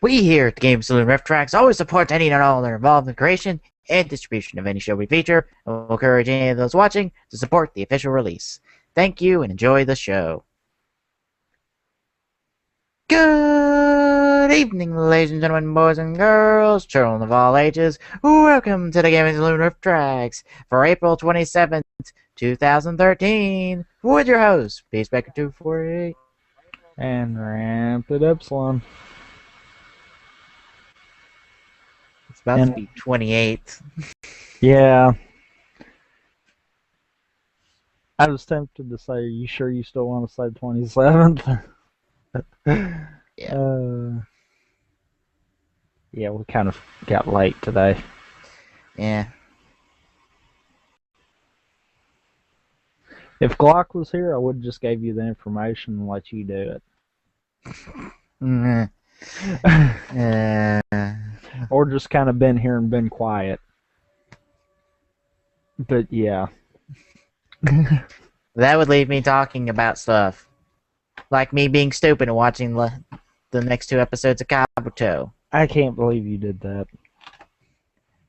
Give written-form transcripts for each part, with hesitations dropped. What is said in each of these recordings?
We here at the Game Saloon Rift Tracks always support any and all that are involved in the creation and distribution of any show we feature, and we'll encourage any of those watching to support the official release. Thank you and enjoy the show. Good evening, ladies and gentlemen, boys and girls, children of all ages. Welcome to the Game Saloon Rift Tracks for April 27th, 2013, with your host, Peacebaker248. And Rampant Epsilon. It's about to be 28th. Yeah. I was tempted to say, are you sure you still want to say 27th? Yeah. Yeah, we kind of got late today. Yeah. If Glock was here, I would have just gave you the information and let you do it. Or just kind of been here and been quiet. But yeah. That would leave me talking about stuff. Like me being stupid and watching the next two episodes of Kabuto. I can't believe you did that.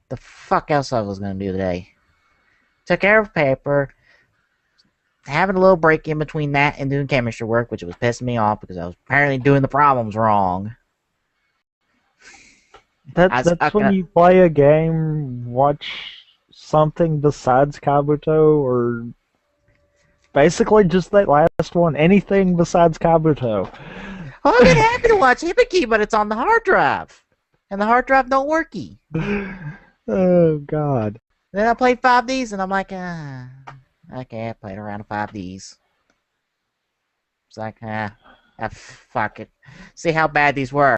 The fuck else I was going to do today? Took care of paper. Having a little break in between that and doing chemistry work, which was pissing me off because I was apparently doing the problems wrong. That's when you play a game, watch something besides Kabuto, or basically just that last one, anything besides Kabuto. Well, I've been happy to watch Hibiki, but it's on the hard drive. And the hard drive don't worky. Oh, God. Then I played 5Ds, and I'm like, okay, I played around 5Ds. It's like, fuck it. See how bad these were.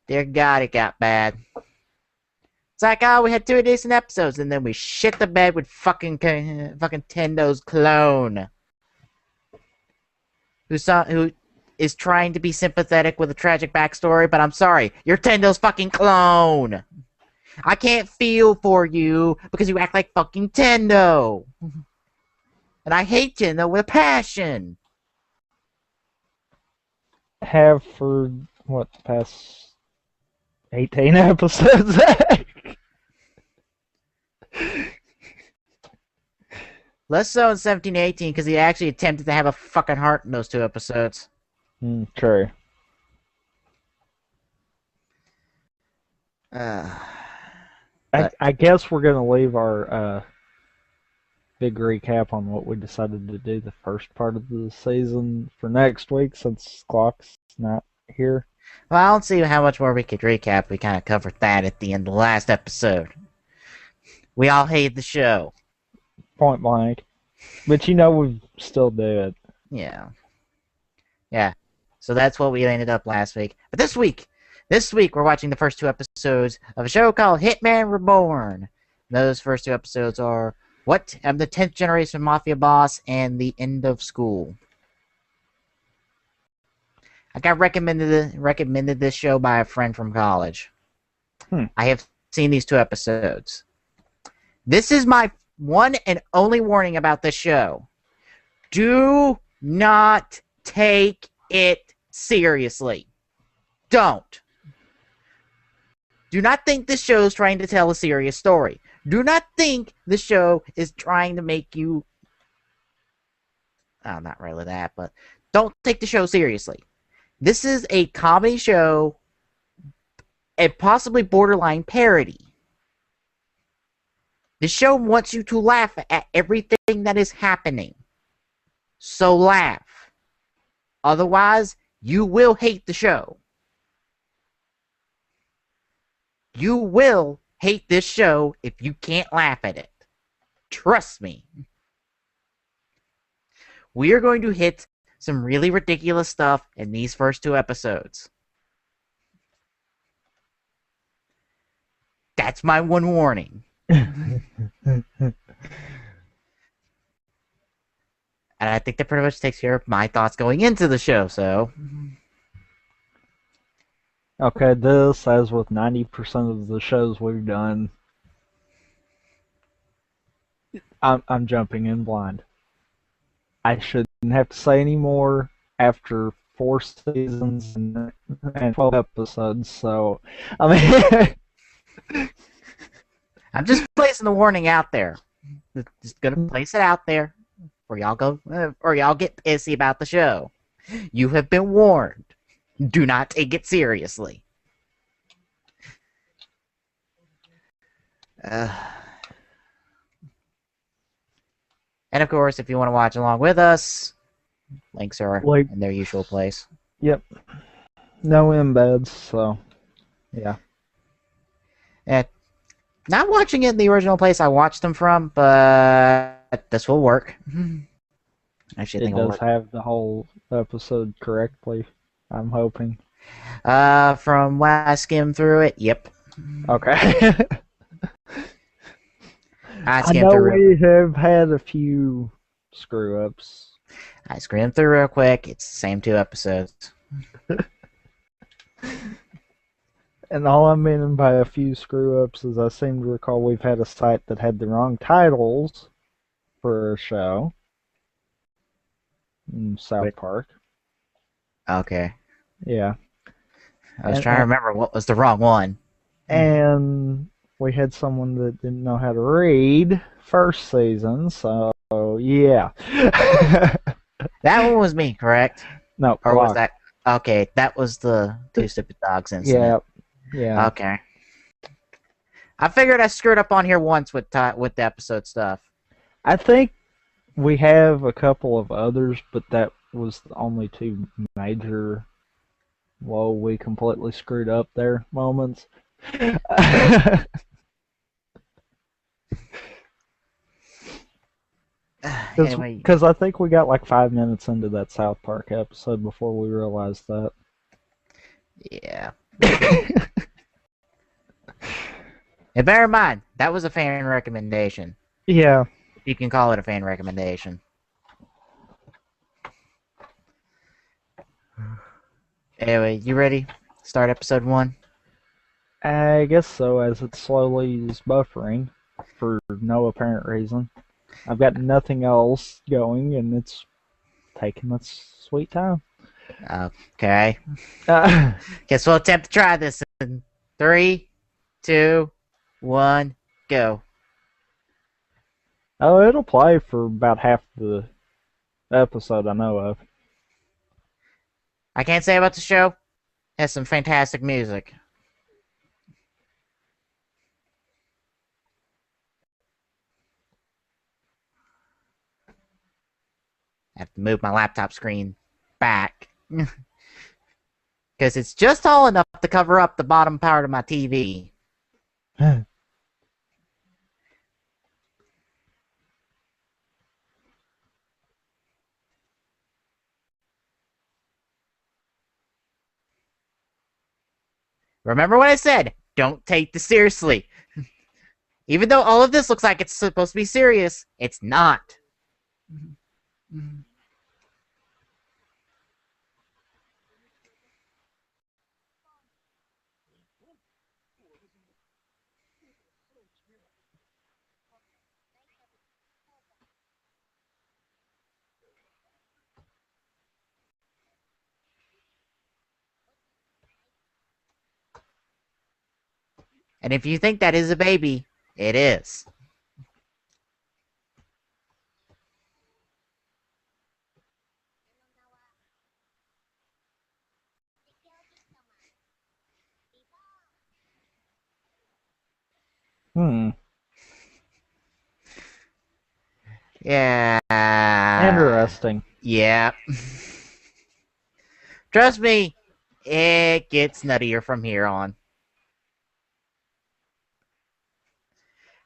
Dear God, it got bad. It's like, we had 2 decent episodes, and then we shit the bed with fucking Tendo's clone. Who is trying to be sympathetic with a tragic backstory, but I'm sorry, you're Tendo's fucking clone. I can't feel for you because you act like fucking Tendo. And I hate Tendo with a passion. Have for, what, the past 18 episodes? Less so in 17-18 because he actually attempted to have a fucking heart in those 2 episodes. True. I guess we're going to leave our big recap on what we decided to do the first part of the season for next week, since Clock's not here. Well, I don't see how much more we could recap. We kind of covered that at the end of the last episode. We all hated the show. Point blank. But you know we still do it. Yeah. Yeah. So that's what we ended up last week. But this week we're watching the first 2 episodes of a show called Hitman Reborn. Those first 2 episodes are What? I'm the 10th Generation Mafia Boss and The End of School. I got recommended this show by a friend from college. I have seen these 2 episodes. This is my one and only warning about this show. Do not take it seriously. Don't. Do not think this show is trying to tell a serious story. Do not think the show is trying to make you... Oh, not really that, but don't take the show seriously. This is a comedy show, and possibly borderline parody. The show wants you to laugh at everything that is happening. So laugh. Otherwise, you will hate the show. You will hate this show if you can't laugh at it. Trust me. We are going to hit some really ridiculous stuff in these first 2 episodes. That's my one warning. And I think that pretty much takes care of my thoughts going into the show, so... Okay, this, as with 90% of the shows we've done, I'm jumping in blind. I shouldn't have to say any more after 4 seasons and 12 episodes. So, I mean, I'm just placing the warning out there. Just gonna place it out there, or y'all get pissy about the show. You have been warned. Do not take it seriously. And of course, if you want to watch along with us, links are in their usual place. Yep. No embeds, so yeah. Not watching it in the original place I watched them from, but this will work. Actually, I think it does have the whole episode correctly, I'm hoping. From when I skimmed through it, yep. Okay. I know we have had a few screw-ups. I skimmed through real quick. It's the same 2 episodes. And all I mean by a few screw-ups is I seem to recall we've had a site that had the wrong titles for a show. In South Park. Okay. Yeah. I was trying to remember what was the wrong one. And we had someone that didn't know how to read first season, so yeah. That one was me, correct? No, or was that? Okay, that was the 2 stupid dogs incident. Yeah. Okay. I figured I screwed up on here once with the episode stuff. I think we have a couple of others, but that was the only 2 major, whoa, we completely screwed up there moments. Because I think we got like 5 minutes into that South Park episode before we realized that. Yeah. And bear in mind, that was a fan recommendation. Yeah. You can call it a fan recommendation. Anyway, you ready? Start episode 1? I guess so, as it slowly is buffering for no apparent reason. I've got nothing else going, and it's taking its sweet time. Okay. Guess we'll attempt to try this in 3, 2, 1, go. Oh, it'll play for about half the episode I know of. I can't say about the show. It has some fantastic music. I have to move my laptop screen back. Because it's just tall enough to cover up the bottom part of my TV. Remember what I said? Don't take this seriously. Even though all of this looks like it's supposed to be serious, it's not. And if you think that is a baby, it is. Yeah. Interesting. Yeah. Trust me, it gets nuttier from here on.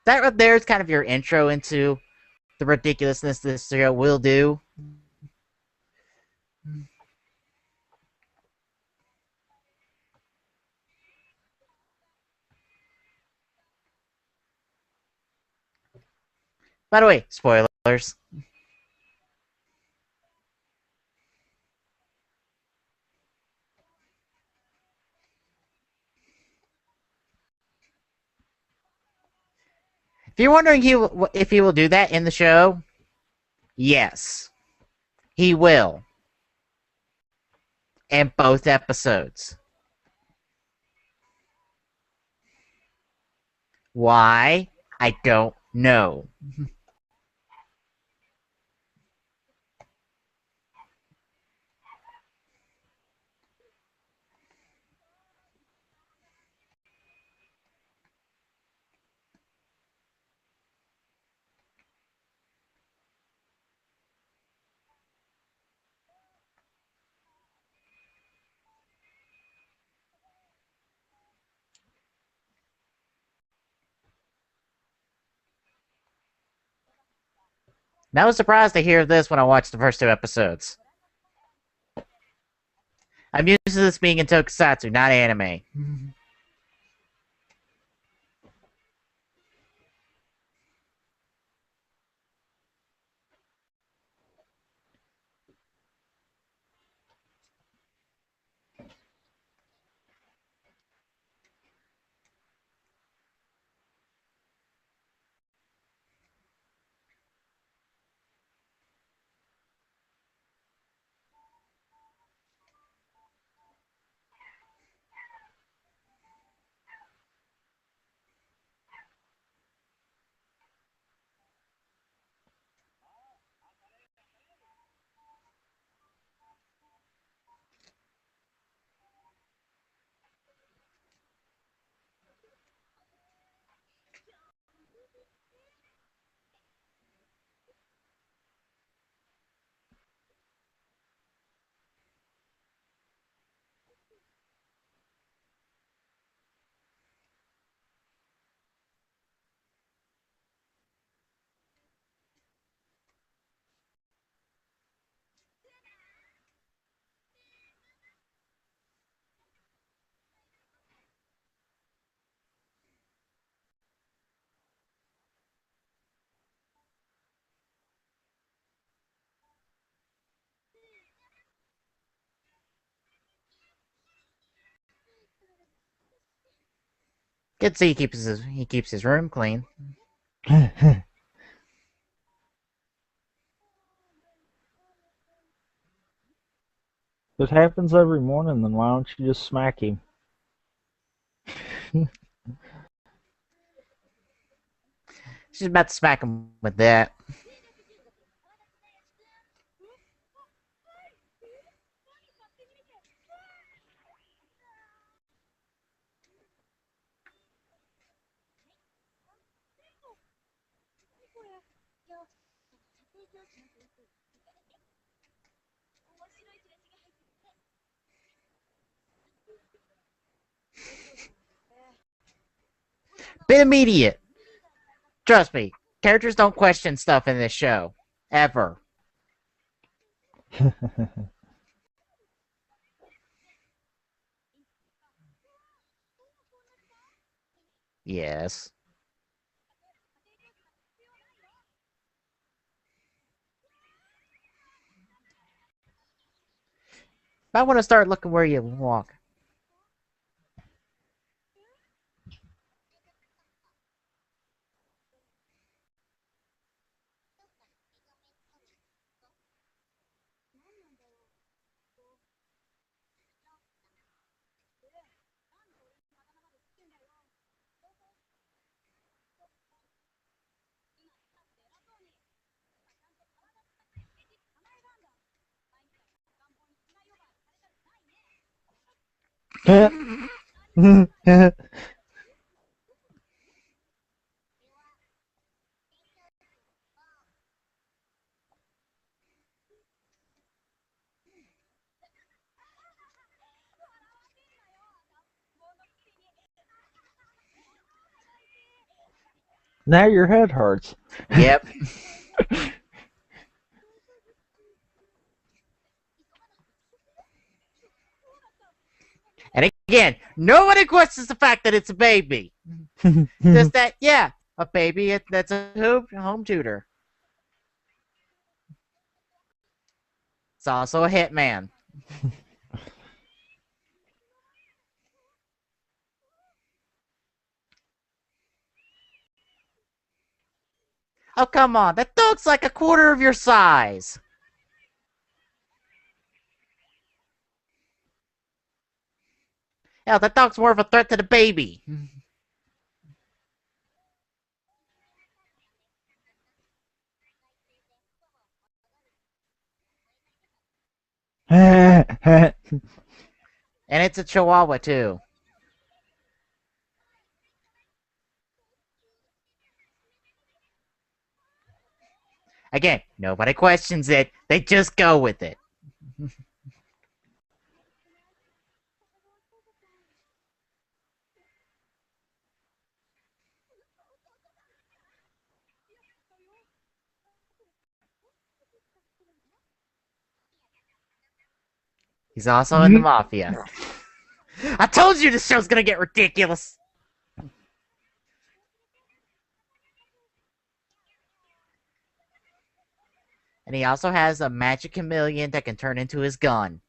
That right there is kind of your intro into the ridiculousness this show will do. By the way, spoilers. If you're wondering if he will do that in the show, yes, he will. in both episodes. Why? I don't know. And I was surprised to hear this when I watched the first two episodes. I'm used to this being in tokusatsu, not anime. Good to see he keeps his room clean. It happens every morning, then why don't you just smack him? She's about to smack him with that. Bit immediate. Trust me, characters don't question stuff in this show. Ever. Yes. I want to start looking where you walk. Now your head hurts. Yep. And again, nobody questions the fact that it's a baby. Just that, yeah, a baby that's a home tutor. It's also a hitman. Oh, come on. That dog's like a quarter of your size. Hell, that dog's more of a threat to the baby. And it's a Chihuahua, too. Again, nobody questions it. They just go with it. He's also in the Mafia. I told you this show's gonna get ridiculous! And he also has a magic chameleon that can turn into his gun.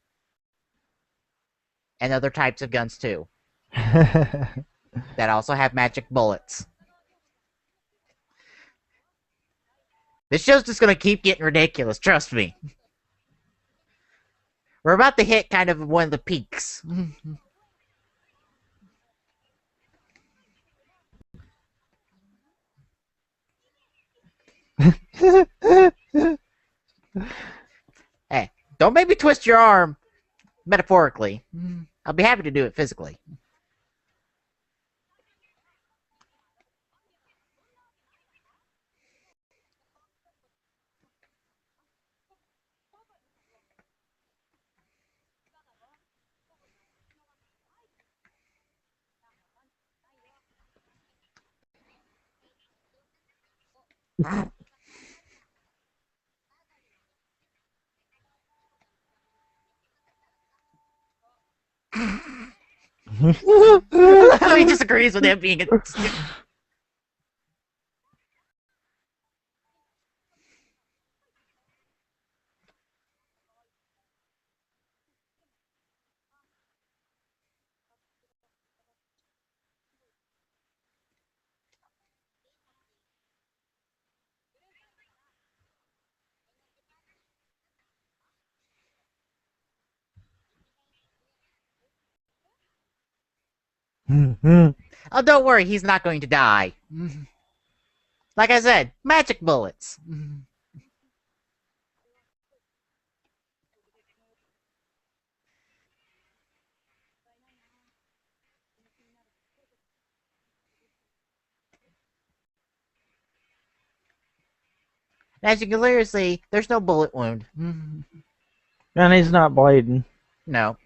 And other types of guns, too. That also have magic bullets. This show's just gonna keep getting ridiculous, trust me. We're about to hit kind of one of the peaks. Hey, don't make me twist your arm, metaphorically. I'll be happy to do it physically. He disagrees with him being a... Oh, don't worry, he's not going to die. Like I said, magic bullets. As you can clearly see, there's no bullet wound. And he's not bleeding. No.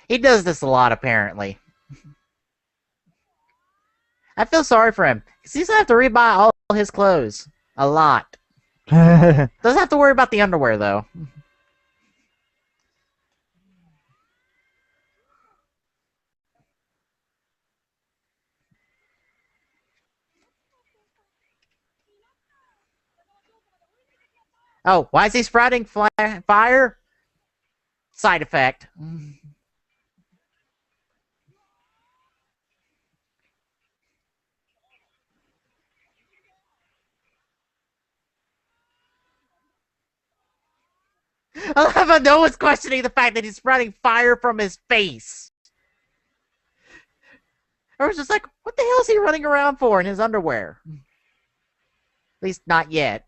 He does this a lot, apparently. I feel sorry for him, because he's going to have to rebuy all his clothes. A lot. Doesn't have to worry about the underwear, though. Oh, why is he sprouting fire? Side effect. I love how no one's questioning the fact that he's sprouting fire from his face. I was just like, what the hell is he running around for in his underwear? At least not yet.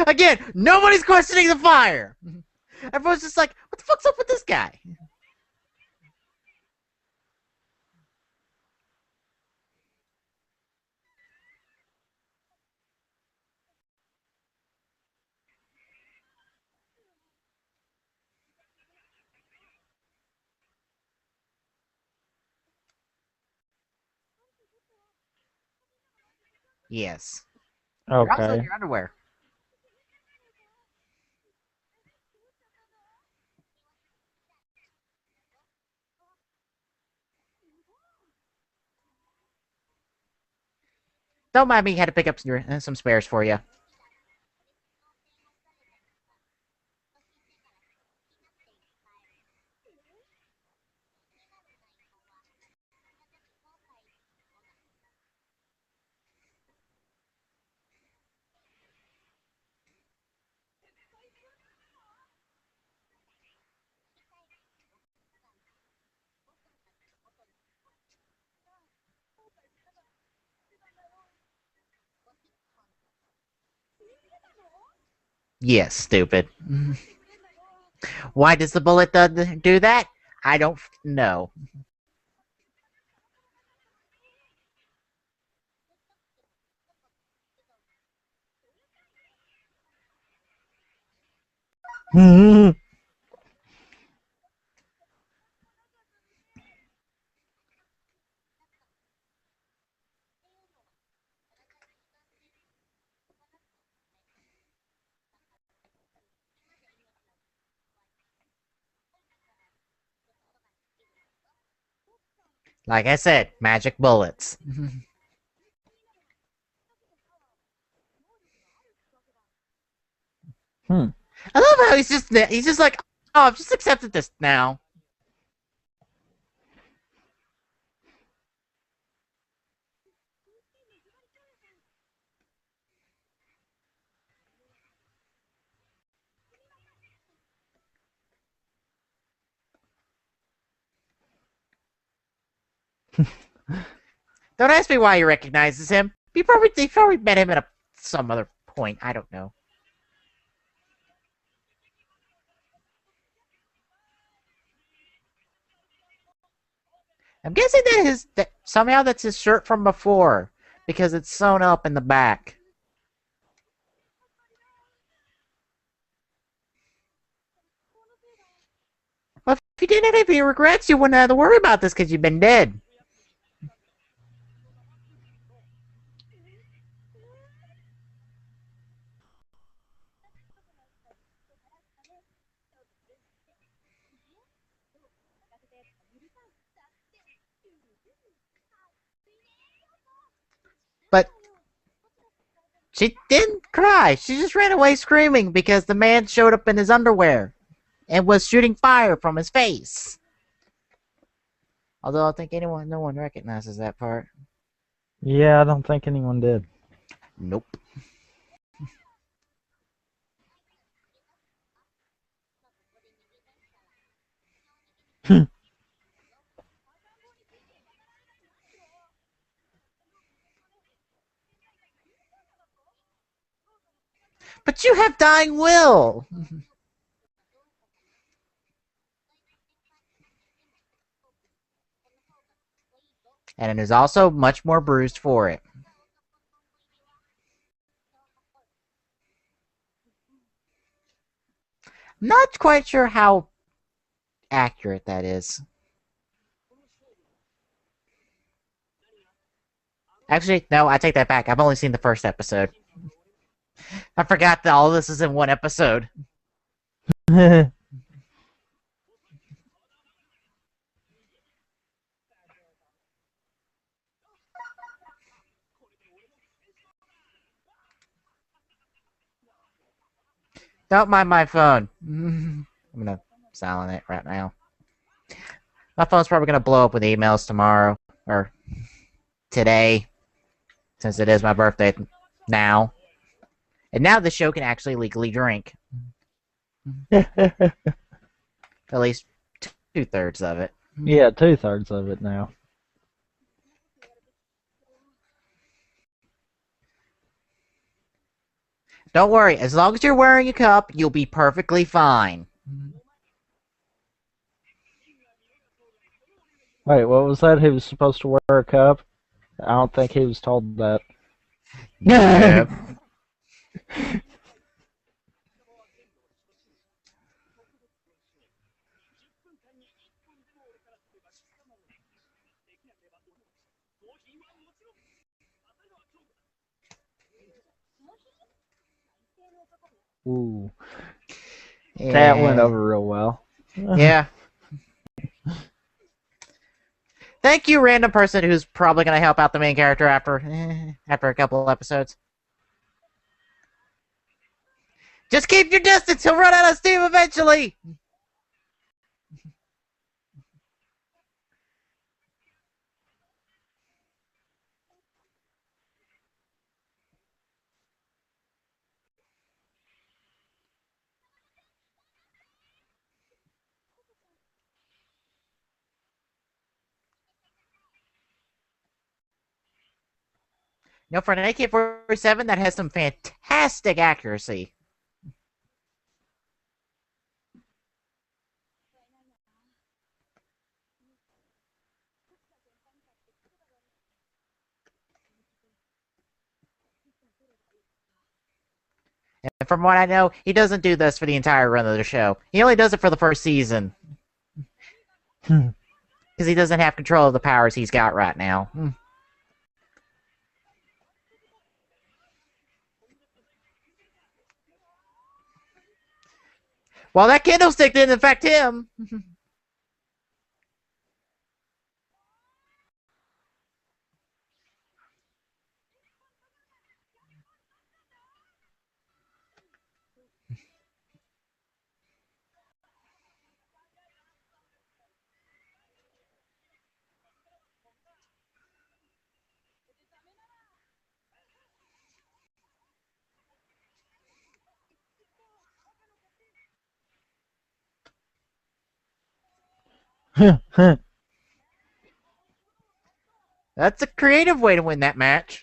Again, nobody's questioning the fire. Everyone's just like, what the fuck's up with this guy? Yes. You're also in Okay. your underwear. Don't mind me. Had to pick up some spares for you. Yes, stupid. Why does the bullet do that? I don't know. Like I said, magic bullets. Hmm. I love how he's just like, oh, I've just accepted this now. Don't ask me why he recognizes him. He probably met him at some other point. I don't know. I'm guessing that somehow that's his shirt from before because it's sewn up in the back. Well, if you didn't have any regrets, you wouldn't have to worry about this because you've been dead. But she didn't cry. She just ran away screaming because the man showed up in his underwear and was shooting fire from his face. Although I think no one recognizes that part. Yeah, I don't think anyone did. Nope. But you have dying will. And it is also much more bruised for it. I'm not quite sure how accurate that is. Actually, no, I take that back. I've only seen the first episode. I forgot that all this is in one episode. Don't mind my phone. I'm gonna silent it right now. My phone's probably gonna blow up with emails tomorrow or today, since it is my birthday now. And now the show can actually legally drink. At least 2/3 of it. Yeah, 2/3 of it now. Don't worry, as long as you're wearing a cup, you'll be perfectly fine. Wait, what was that? He was supposed to wear a cup? I don't think he was told that. Yep. Ooh. Yeah. That went over real well. Yeah. Thank you, random person who's probably going to help out the main character after a couple of episodes. Just keep your distance. He'll run out of steam eventually. No, for an AK-47, that has some fantastic accuracy. And from what I know, he doesn't do this for the entire run of the show. He only does it for the first season. Because he doesn't have control of the powers he's got right now. Well, that candlestick didn't affect him. That's a creative way to win that match.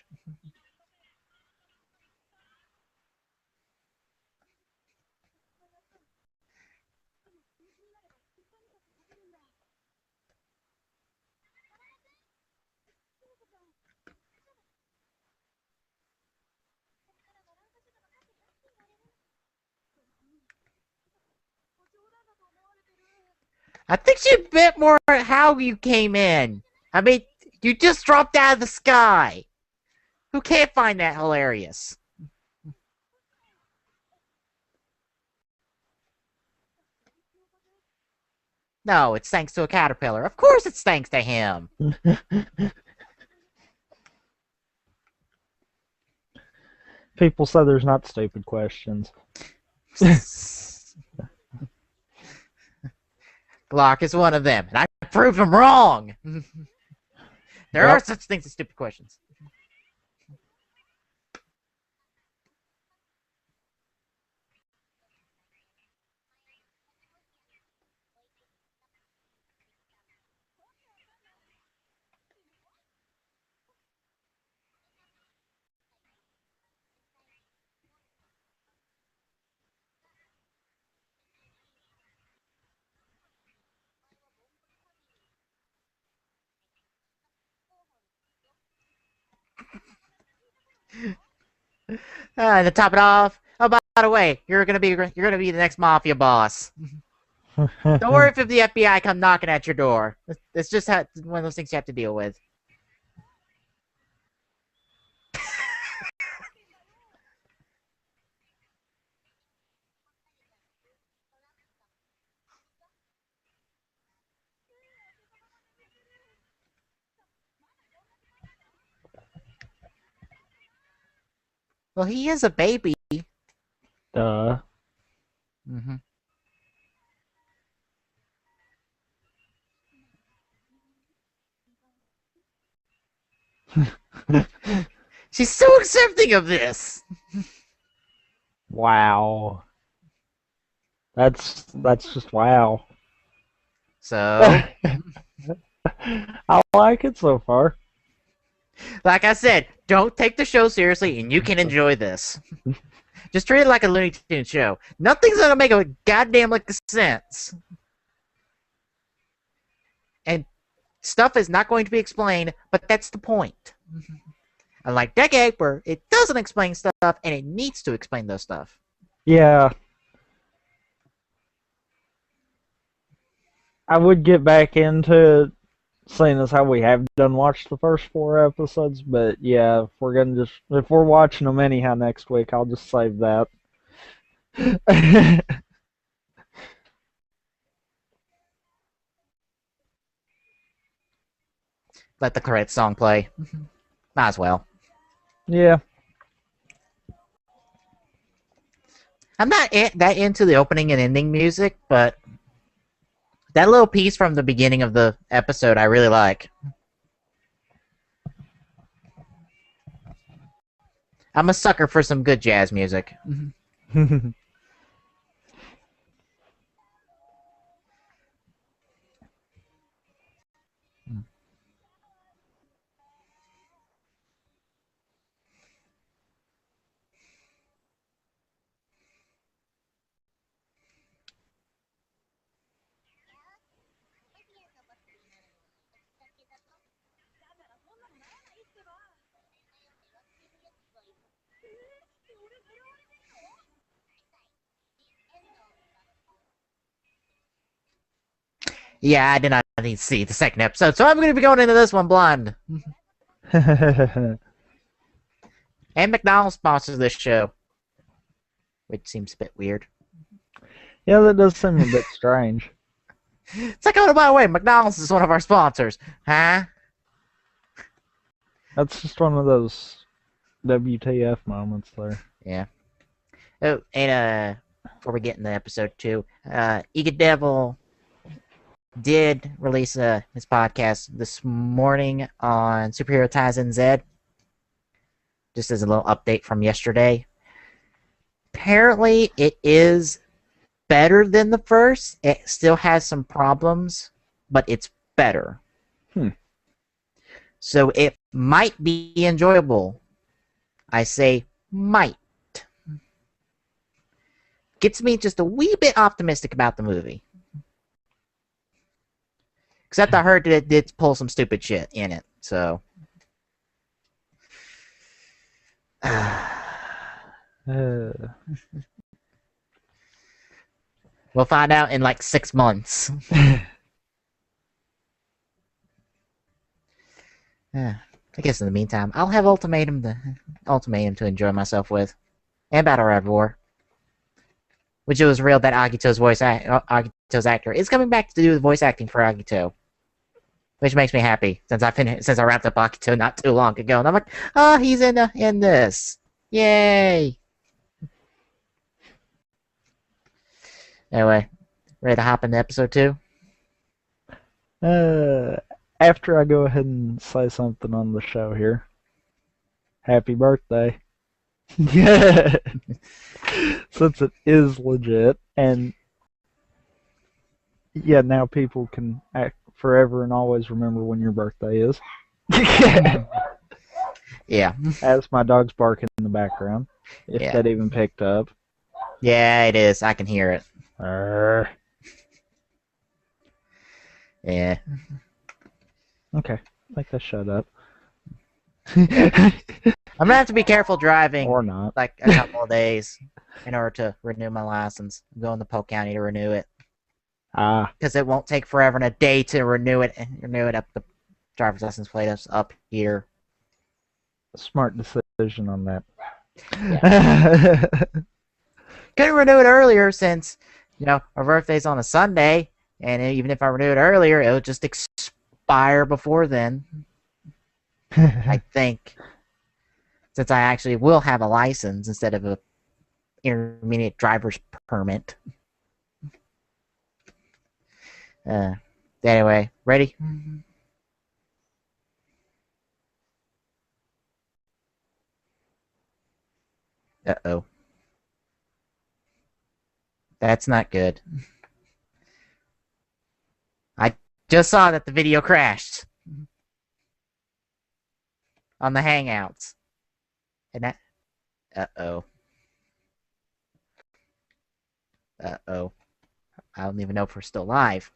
I think she meant more how you came in. I mean, you just dropped out of the sky. Who can't find that hilarious? No, it's thanks to a caterpillar. Of course it's thanks to him. People say there's not stupid questions. Glock is one of them, and I proved him wrong. There are such things as stupid questions. And to top it off, oh, by the way, you're gonna be the next mafia boss. Don't worry if the FBI come knocking at your door. It's just one of those things you have to deal with. Well, he is a baby. Duh. Mm-hmm. She's so accepting of this. Wow. That's just wow. So, I like it so far. like I said, don't take the show seriously, and you can enjoy this. Just treat it like a Looney Tunes show. Nothing's gonna make a goddamn lick of sense, and stuff is not going to be explained. But that's the point. Unlike Decade, where it doesn't explain stuff, and it needs to explain those stuff. Yeah. I would get back into seeing as how we have done watched the first 4 episodes, but yeah, if we're watching them anyhow next week, I'll just save that. Let the credits song play. Might as well. Yeah. I'm not that into the opening and ending music, but that little piece from the beginning of the episode I really like. I'm a sucker for some good jazz music. Yeah, I did not need to see the second episode, so I'm going to be going into this one blind. And McDonald's sponsors this show, which seems a bit weird. Yeah, that does seem a bit strange. It's like, oh, by the way, McDonald's is one of our sponsors. Huh? That's just one of those WTF moments there. Yeah. Oh, and before we get into episode 2, Ega Devil did release his podcast this morning on Superhero Taizen Z. Just as a little update from yesterday. Apparently, it is better than the first. It still has some problems, but it's better. So it might be enjoyable. I say might. Gets me just a wee bit optimistic about the movie. Except I heard that it did pull some stupid shit in it, so... We'll find out in like 6 months. I guess in the meantime, I'll have Ultimatum to enjoy myself with. And Battle Red War. Which it was real that Agito's actor is coming back to do the voice acting for Agito. Which makes me happy, since I wrapped up Agito not too long ago. And I'm like, oh, he's in this. Yay! Anyway, ready to hop into episode 2? After I go ahead and say something on the show here. Happy birthday. Yeah. Since it is legit, and yeah, now people can forever and always remember when your birthday is. Yeah. As my dog's barking in the background, if that even picked up. Yeah, it is. I can hear it. Yeah. Okay, I think I shut up. I'm gonna have to be careful driving, or not, like a couple of days, in order to renew my license. I'm going to Polk County to renew it. Because it won't take forever and a day to renew it up the driver's license plate up here. Smart decision on that. Yeah. Couldn't renew it earlier since, our birthday's on a Sunday, and even if I renew it earlier, it'll just expire before then. I think. Since I actually will have a license instead of a intermediate driver's permit. Anyway, ready? Uh-oh. That's not good. I just saw that the video crashed. On the Hangouts. And that... Uh-oh. Uh-oh. I don't even know if we're still live.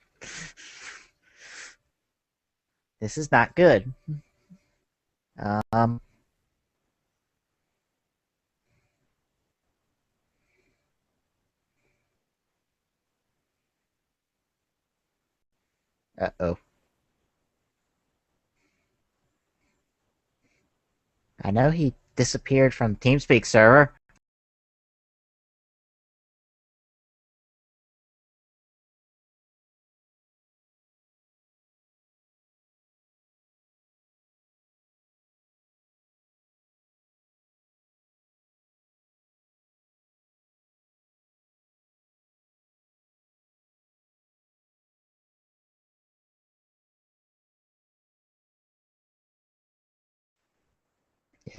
This is not good. Uh-oh. I know he disappeared from TeamSpeak server.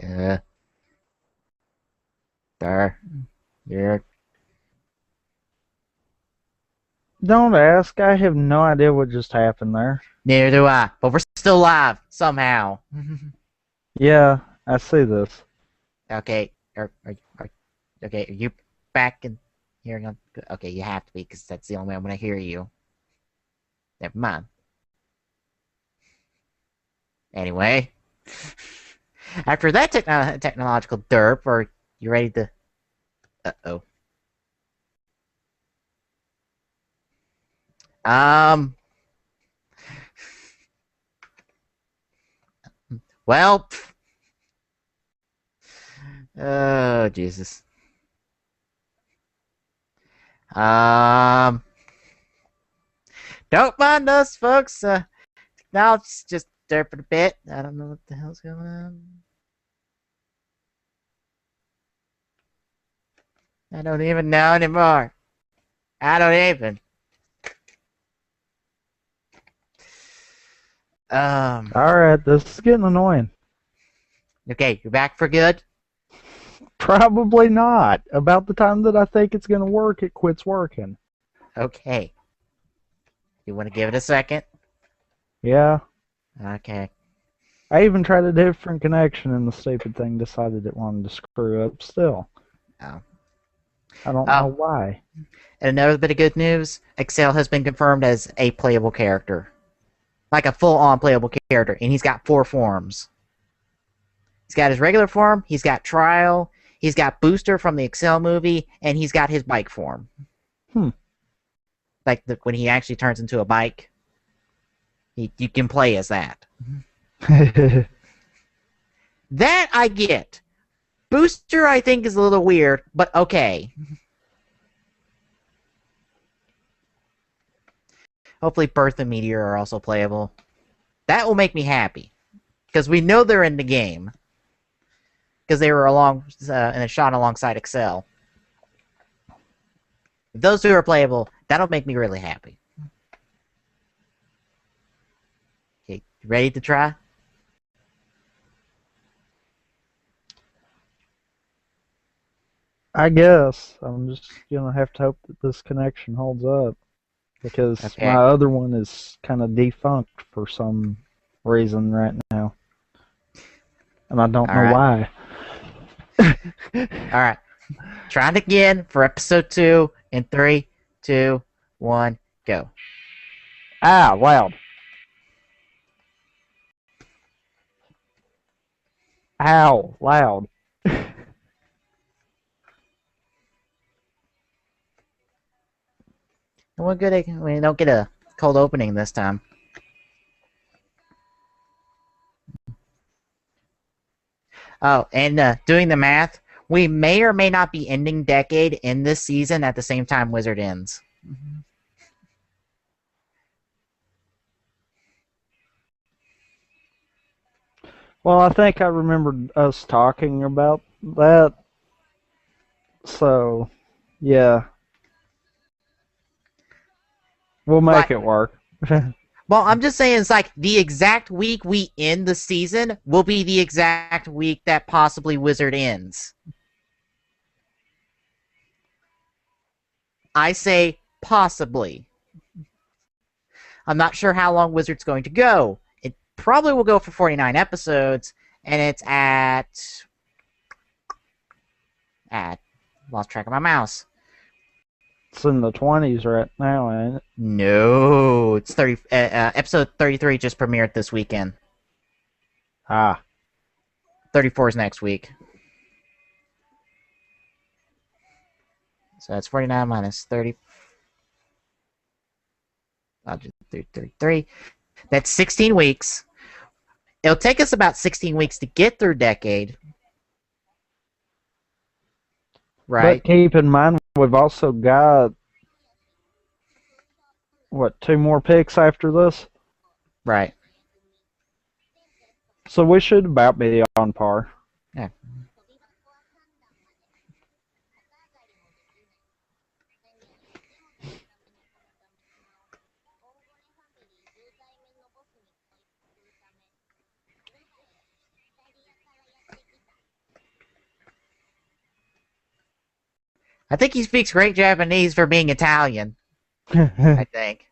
Yeah. There. You're... Don't ask. I have no idea what just happened there. Neither do I. But we're still live, somehow. Yeah, I see this. Okay. Okay, are you back in here? Okay, you have to be, because that's the only way I'm going to hear you. Never mind. Anyway. After that technological derp, are you ready to... Uh-oh. Well... Oh, Jesus. Don't mind us, folks. Now it's just derping a bit. I don't know what the hell's going on. I don't even know anymore. I don't even. Alright, this is getting annoying. Okay, you're back for good? Probably not. About the time that I think it's going to work, it quits working. Okay. You want to give it a second? Yeah. Okay. I even tried a different connection and the stupid thing decided it wanted to screw up still. Oh. I don't know why. And another bit of good news, Excel has been confirmed as a playable character. Like a full-on playable character, and he's got 4 forms. He's got his regular form, he's got Trial, he's got Booster from the Excel movie, and he's got his bike form. Like when he actually turns into a bike, you can play as that. That I get. Booster, I think, is a little weird, but okay. Hopefully Birth and Meteor are also playable. That will make me happy. Because we know they're in the game. Because they were along in a shot alongside Excel. If those 2 are playable, that'll make me really happy. Okay, ready to try? I guess. I'm just going to have to hope that this connection holds up. Because my other one is kind of defunct for some reason right now. And I don't know why. Alright. Try it again for episode 2 in 3, 2, 1, go. Ah, loud. Ow, loud. We don't get a cold opening this time. Oh, and doing the math, we may or may not be ending Decade in this season at the same time Wizard ends. Well, I think I remembered us talking about that. So, yeah. We'll make it work. Well, I'm just saying, it's like the exact week we end the season will be the exact week that possibly Wizard ends. I say possibly. I'm not sure how long Wizard's going to go. It probably will go for 49 episodes, and it's at lost track of my mouse. It's in the 20s right now, ain't it? No, it's episode 33 just premiered this weekend. 34 is next week. So that's 49 minus 30. I'll do 33. That's 16 weeks. It'll take us about 16 weeks to get through Decade. Right. But keep in mind, we've also got, what, 2 more picks after this? Right. So we should about be on par. Yeah. I think he speaks great Japanese for being Italian. I think.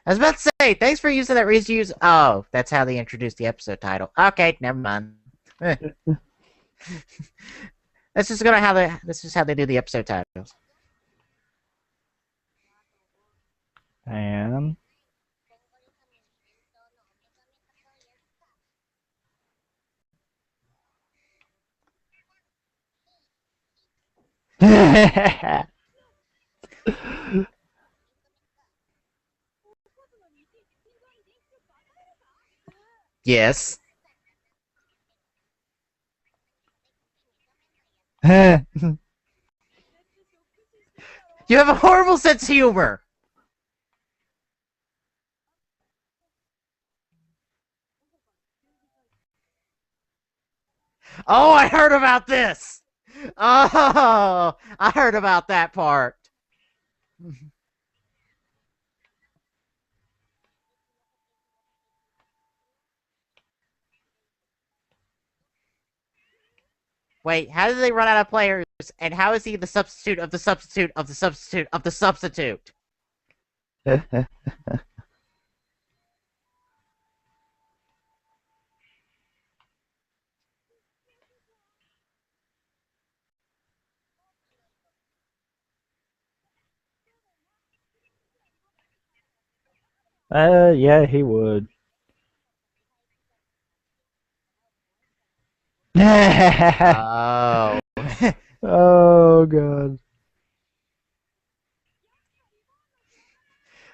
I was about to say, thanks for using that reuse. Oh, that's how they introduced the episode title. Okay, never mind. That's just how they do the episode titles. And Yes. You have a horrible sense of humor. Oh, I heard about this. Oh, I heard about that part. Wait, how did they run out of players? And how is he the substitute of the substitute of the substitute of the substitute? Yeah, he would. Oh. Oh, God.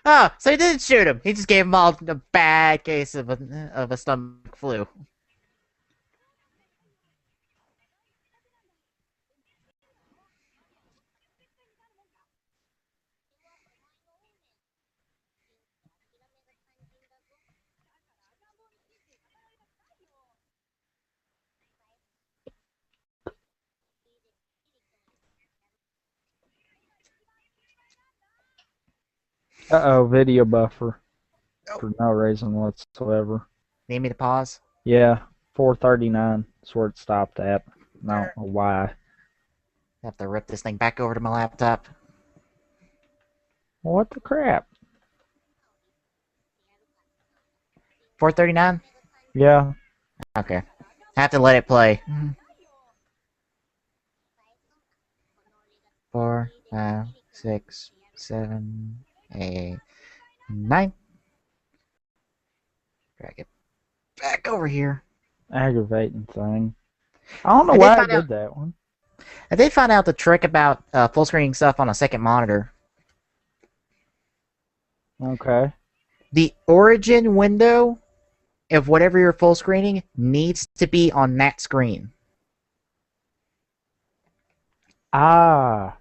Oh, so he didn't shoot him. He just gave him all a bad case of a stomach flu. Uh-oh, video buffer. For no reason whatsoever. Need me to pause? Yeah, 439 is where it stopped at. I don't know why. I have to rip this thing back over to my laptop. What the crap? 439? Yeah. Okay. I have to let it play. 4, 5, 6, 7, 8, 9. Drag it back over here. Aggravating thing. I don't know why I did that one. I did find out the trick about full screening stuff on a second monitor. Okay. The origin window of whatever you're full screening needs to be on that screen. Ah.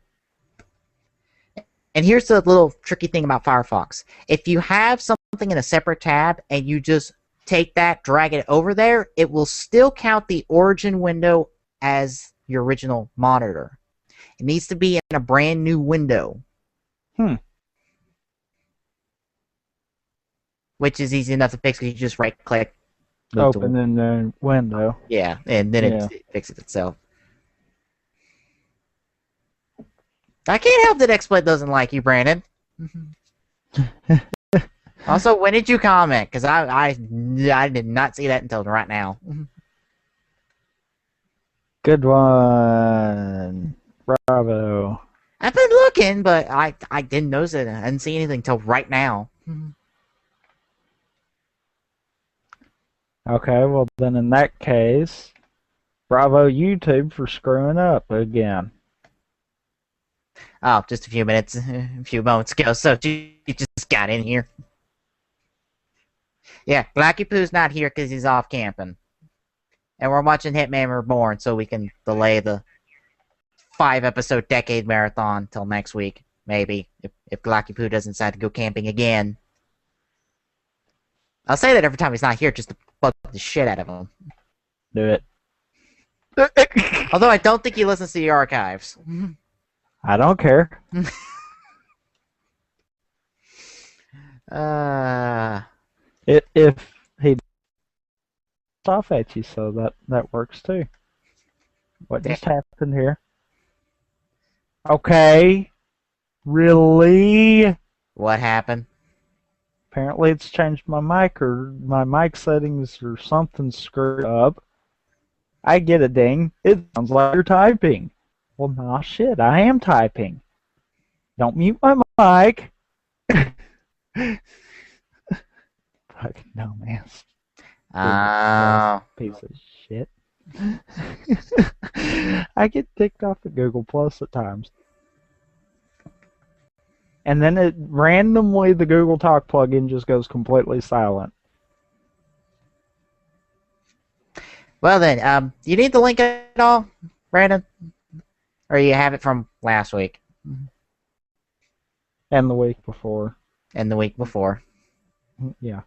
And here's the little tricky thing about Firefox. If you have something in a separate tab and you just take that, drag it over there, it will still count the origin window as your original monitor. It needs to be in a brand new window. Which is easy enough to fix because you just right click. Open in the window. Yeah, and then it fixes itself. I can't help that XSplit doesn't like you, Brandon. Also, when did you comment? Because I did not see that until right now. Good one. Bravo. I've been looking, but I didn't notice it. I didn't see anything until right now. Okay, well then in that case, bravo YouTube for screwing up again. Oh, just a few moments ago, so she just got in here. Yeah, Blacky Poo's not here because he's off camping. And we're watching Hitman Reborn so we can delay the 5-episode decade marathon till next week, maybe, if Blacky Poo doesn't decide to go camping again. I'll say that every time he's not here just to bug the shit out of him. Do it. Although I don't think he listens to the archives. I don't care. If he off at you, so that works too. What just happened here? Okay. Really? What happened? Apparently it's changed my mic, or my mic settings or something screwed up. I get a ding. It sounds like you're typing. Well, nah, shit, I am typing. Don't mute my mic. Fucking dumbass. Piece of shit. I get ticked off at Google Plus at times. And then it randomly, the Google Talk plugin just goes completely silent. Well then, you need the link at all, Brandon? Or you have it from last week? And the week before. And the week before. Yeah.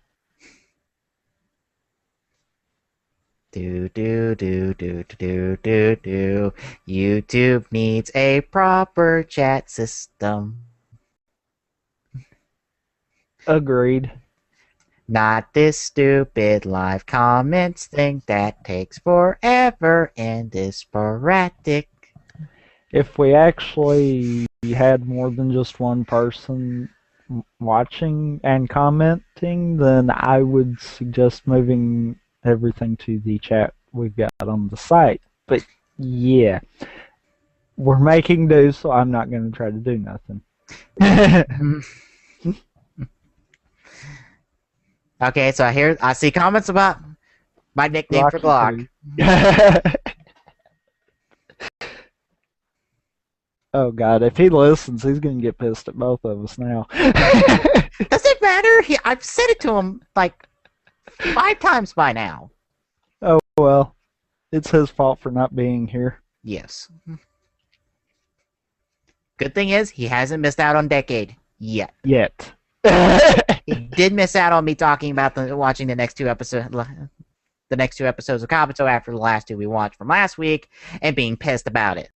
Do. YouTube needs a proper chat system. Agreed. Not this stupid live comments thing that takes forever and is sporadic. If we actually had more than just one person watching and commenting, then I would suggest moving everything to the chat we've got on the site. But yeah, we're making do, so I'm not going to try to do nothing. Okay, so I see comments about my nickname for Glock. Oh god, if he listens, he's gonna get pissed at both of us now. Does it matter? I've said it to him like 5 times by now. Oh well, it's his fault for not being here. Yes. Good thing is, he hasn't missed out on Decade yet. He did miss out on me talking about watching the next two episodes of Kabuto after the last 2 we watched from last week, and being pissed about it.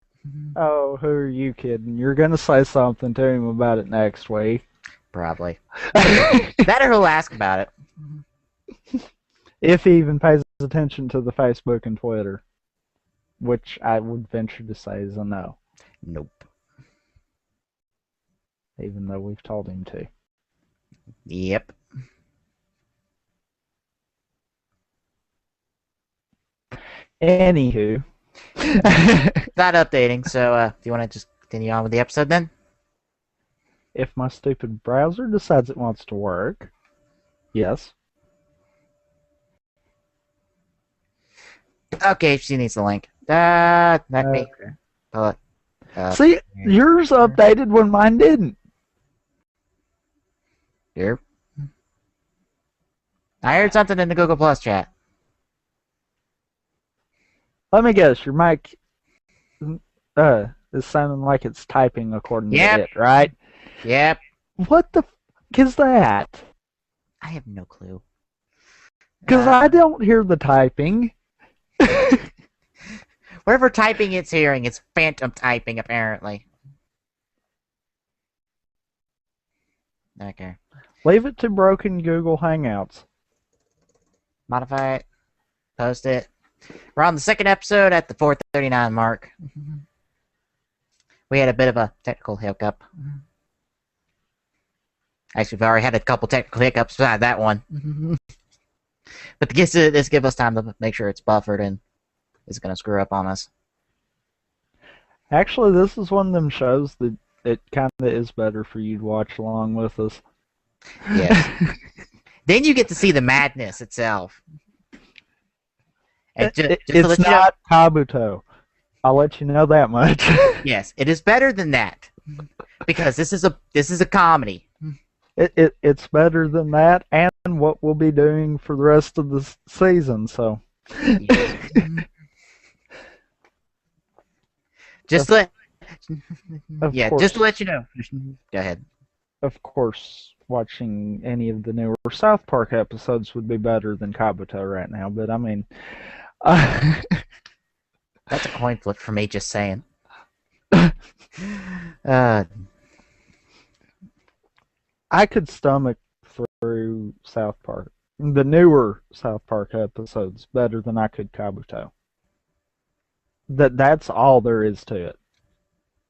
Oh, who are you kidding? You're gonna say something to him about it next week. Probably. That or he'll ask about it. If he even pays attention to the Facebook and Twitter. Which I would venture to say is a no. Nope. Even though we've told him to. Yep. Anywho. Not updating, so do you want to just continue on with the episode then? If my stupid browser decides it wants to work, yes. Okay, she needs the link. Let me pull it up. See, yours updated when mine didn't. Here. I heard something in the Google Plus chat. Let me guess, your mic is sounding like it's typing according to it, right? Yep. What the f is that? I have no clue. Because I don't hear the typing. Whatever typing it's hearing, it's phantom typing, apparently. Okay. Leave it to broken Google Hangouts. Modify it. Post it. We're on the 2nd episode at the 4:39 mark. We had a bit of a technical hiccup. Actually, we've already had a couple technical hiccups beside that one. But this gives us time to make sure it's buffered and it's going to screw up on us. Actually, this is one of them shows that it kind of is better for you to watch along with us. Yes. Then you get to see the madness itself. And just to It's let you know, not Kabuto. I'll let you know that much. yes, it is better than that because this is a comedy. It's better than that, and what we'll be doing for the rest of the season. So, Yes. Just to let you know. Go ahead. Of course, watching any of the newer South Park episodes would be better than Kabuto right now. But I mean, that's a coin flip for me. Just saying. I could stomach through South Park, the newer South Park episodes, better than I could Kabuto. That's all there is to it.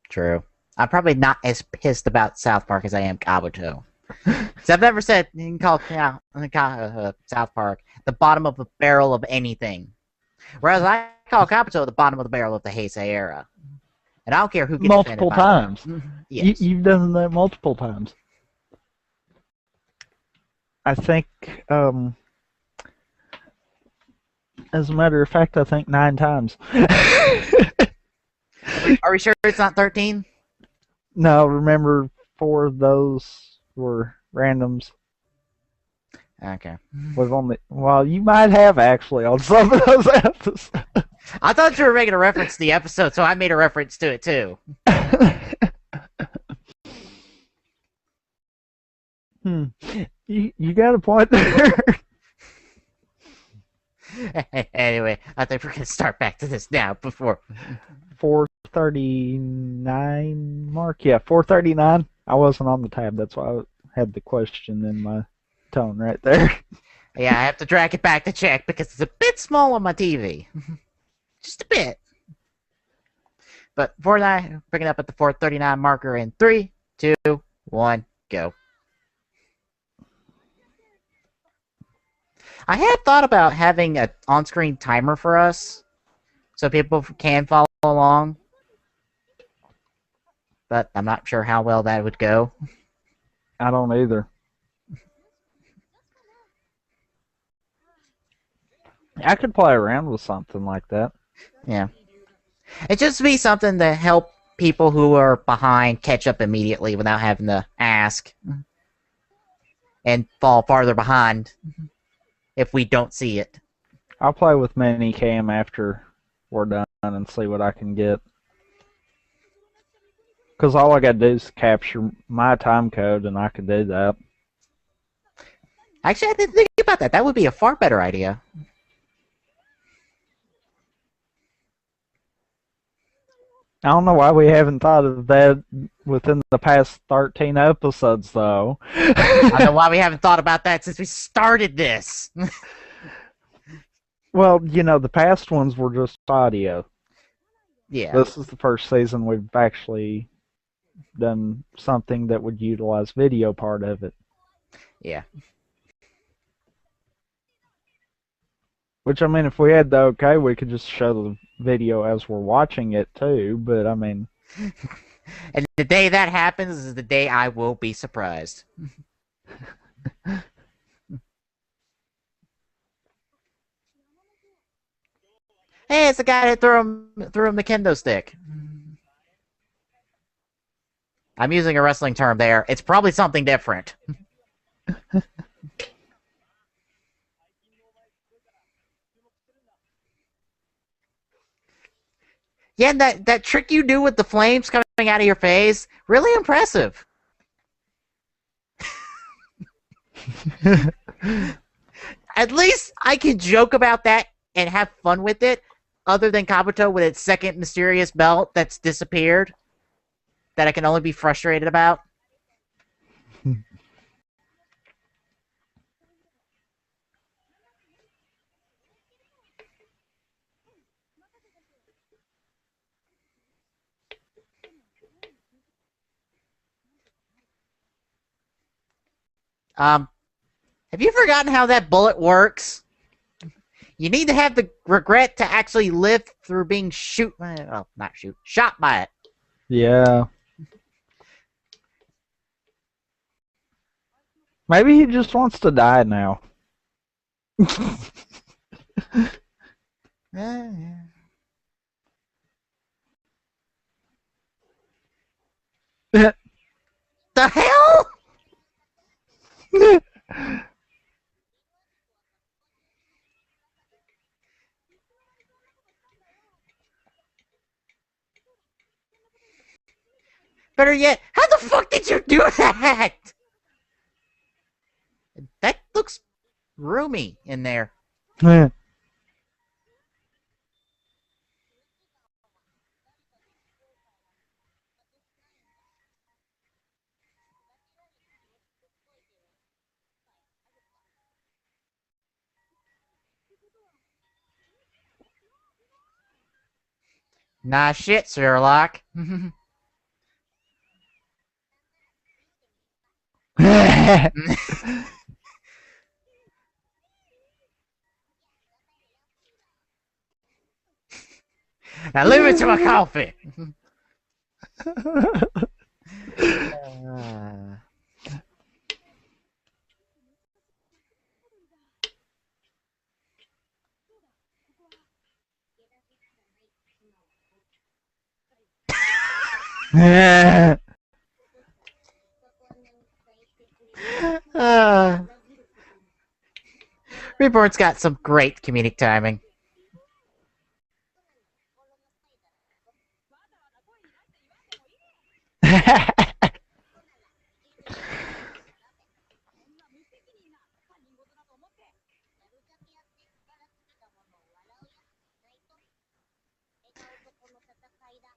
True. I'm probably not as pissed about South Park as I am Kabuto. So I've never said you can call South Park the bottom of the barrel of anything, whereas I call Kabuto the bottom of the barrel of the Heisei era. And I don't care who gets multiple times. Yes. You've done that multiple times. I think, as a matter of fact, I think 9 times. Are we sure it's not 13? No, remember 4 of those were randoms. Okay. Well, you might have actually on some of those episodes. I thought you were making a reference to the episode, so I made a reference to it too. You got a point there. Anyway, I think we're gonna start back to this now before 439 mark. Yeah, 439. I wasn't on the tab, that's why I had the question in my tone right there. Yeah, I have to drag it back to check because it's a bit small on my TV. Just a bit. But bringing up at the 439 marker in 3, 2, 1, go. I had thought about having an on-screen timer for us so people can follow along. But I'm not sure how well that would go. I don't either. I could play around with something like that. Yeah. It just be something to help people who are behind catch up immediately without having to ask and fall farther behind if we don't see it. I'll play with Minicam after we're done and see what I can get. Because all I gotta do is capture my time code and I can do that. Actually, I didn't think about that. That would be a far better idea. I don't know why we haven't thought of that within the past 13 episodes, though. I don't know why we haven't thought about that since we started this. Well, the past ones were just audio. Yeah. This is the first season we've actually done something that would utilize video part of it. Yeah. Which, I mean, if we had the okay, we could just show the video as we're watching it, too, but, I mean... And the day that happens is the day I will be surprised. Hey, it's the guy that threw him the kendo stick. I'm using a wrestling term there. It's probably something different. Yeah, that trick you do with the flames coming out of your face, really impressive. At least I can joke about that and have fun with it, other than Kabuto with its second mysterious belt that's disappeared, that I can only be frustrated about. Have you forgotten how that bullet works? You need to have the regret to actually live through being shot by it. Yeah. Maybe he just wants to die now. The hell? Better yet, how the fuck did you do that? That looks roomy in there. Nah shit, Sherlock. Now leave it to my coffee. Reborn's got some great comedic timing.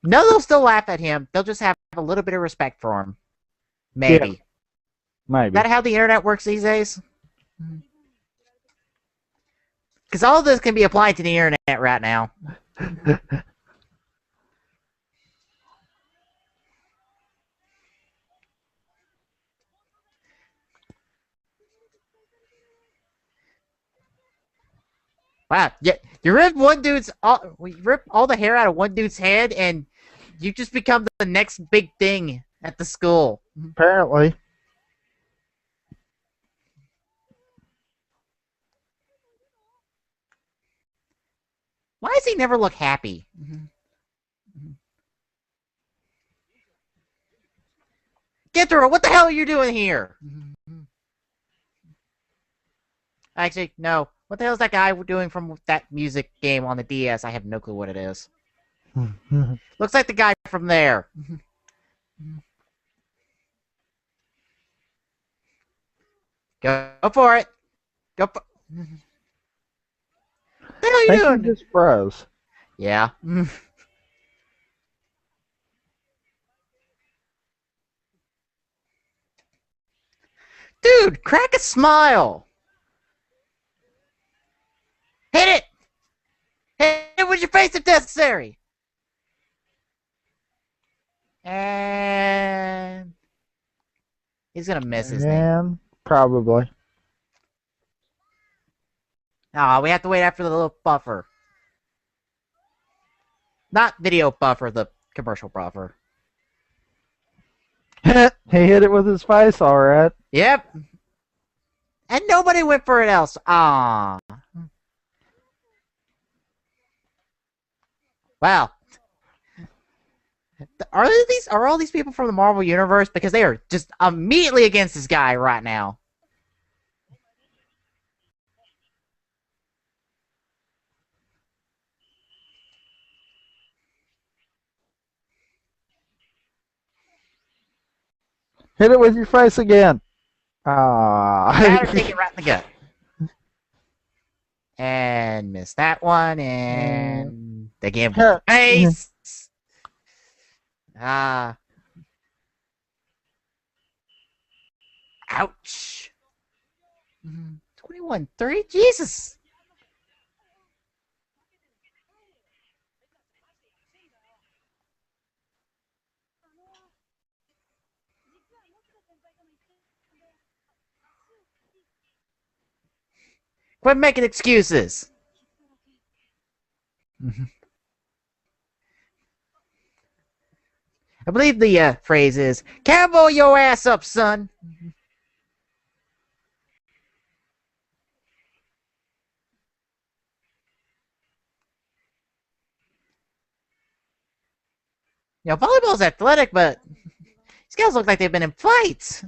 No, they'll still laugh at him. They'll just have a little bit of respect for him. Maybe. Yeah, maybe. Is that how the internet works these days? Because all of this can be applied to the internet right now. Wow, yeah, you rip all the hair out of one dude's head, and you just become the next big thing at the school. Apparently. Why does he never look happy? Get through it! What the hell are you doing here? Actually, no. What the hell is that guy doing from that music game on the DS? I have no clue what it is. Looks like the guy from there. Go for it. Go for What the hell are you doing? Just froze. Yeah. Dude, crack a smile. Hit it! Hit it with your face if necessary! And he's gonna miss his name. Probably. Oh, we have to wait after the little buffer. Not video buffer, the commercial buffer. He hit it with his face, alright. Yep. And nobody went for it else. Ah. Wow. Are all these people from the Marvel Universe? Because they are just immediately against this guy right now. Hit it with your face again. Ah. Take it right in the gut. And miss that one, and again with the face. Ouch. 21-3? Jesus. Quit making excuses. I believe the phrase is, cowboy your ass up, son. volleyball's athletic, but these guys look like they've been in fights.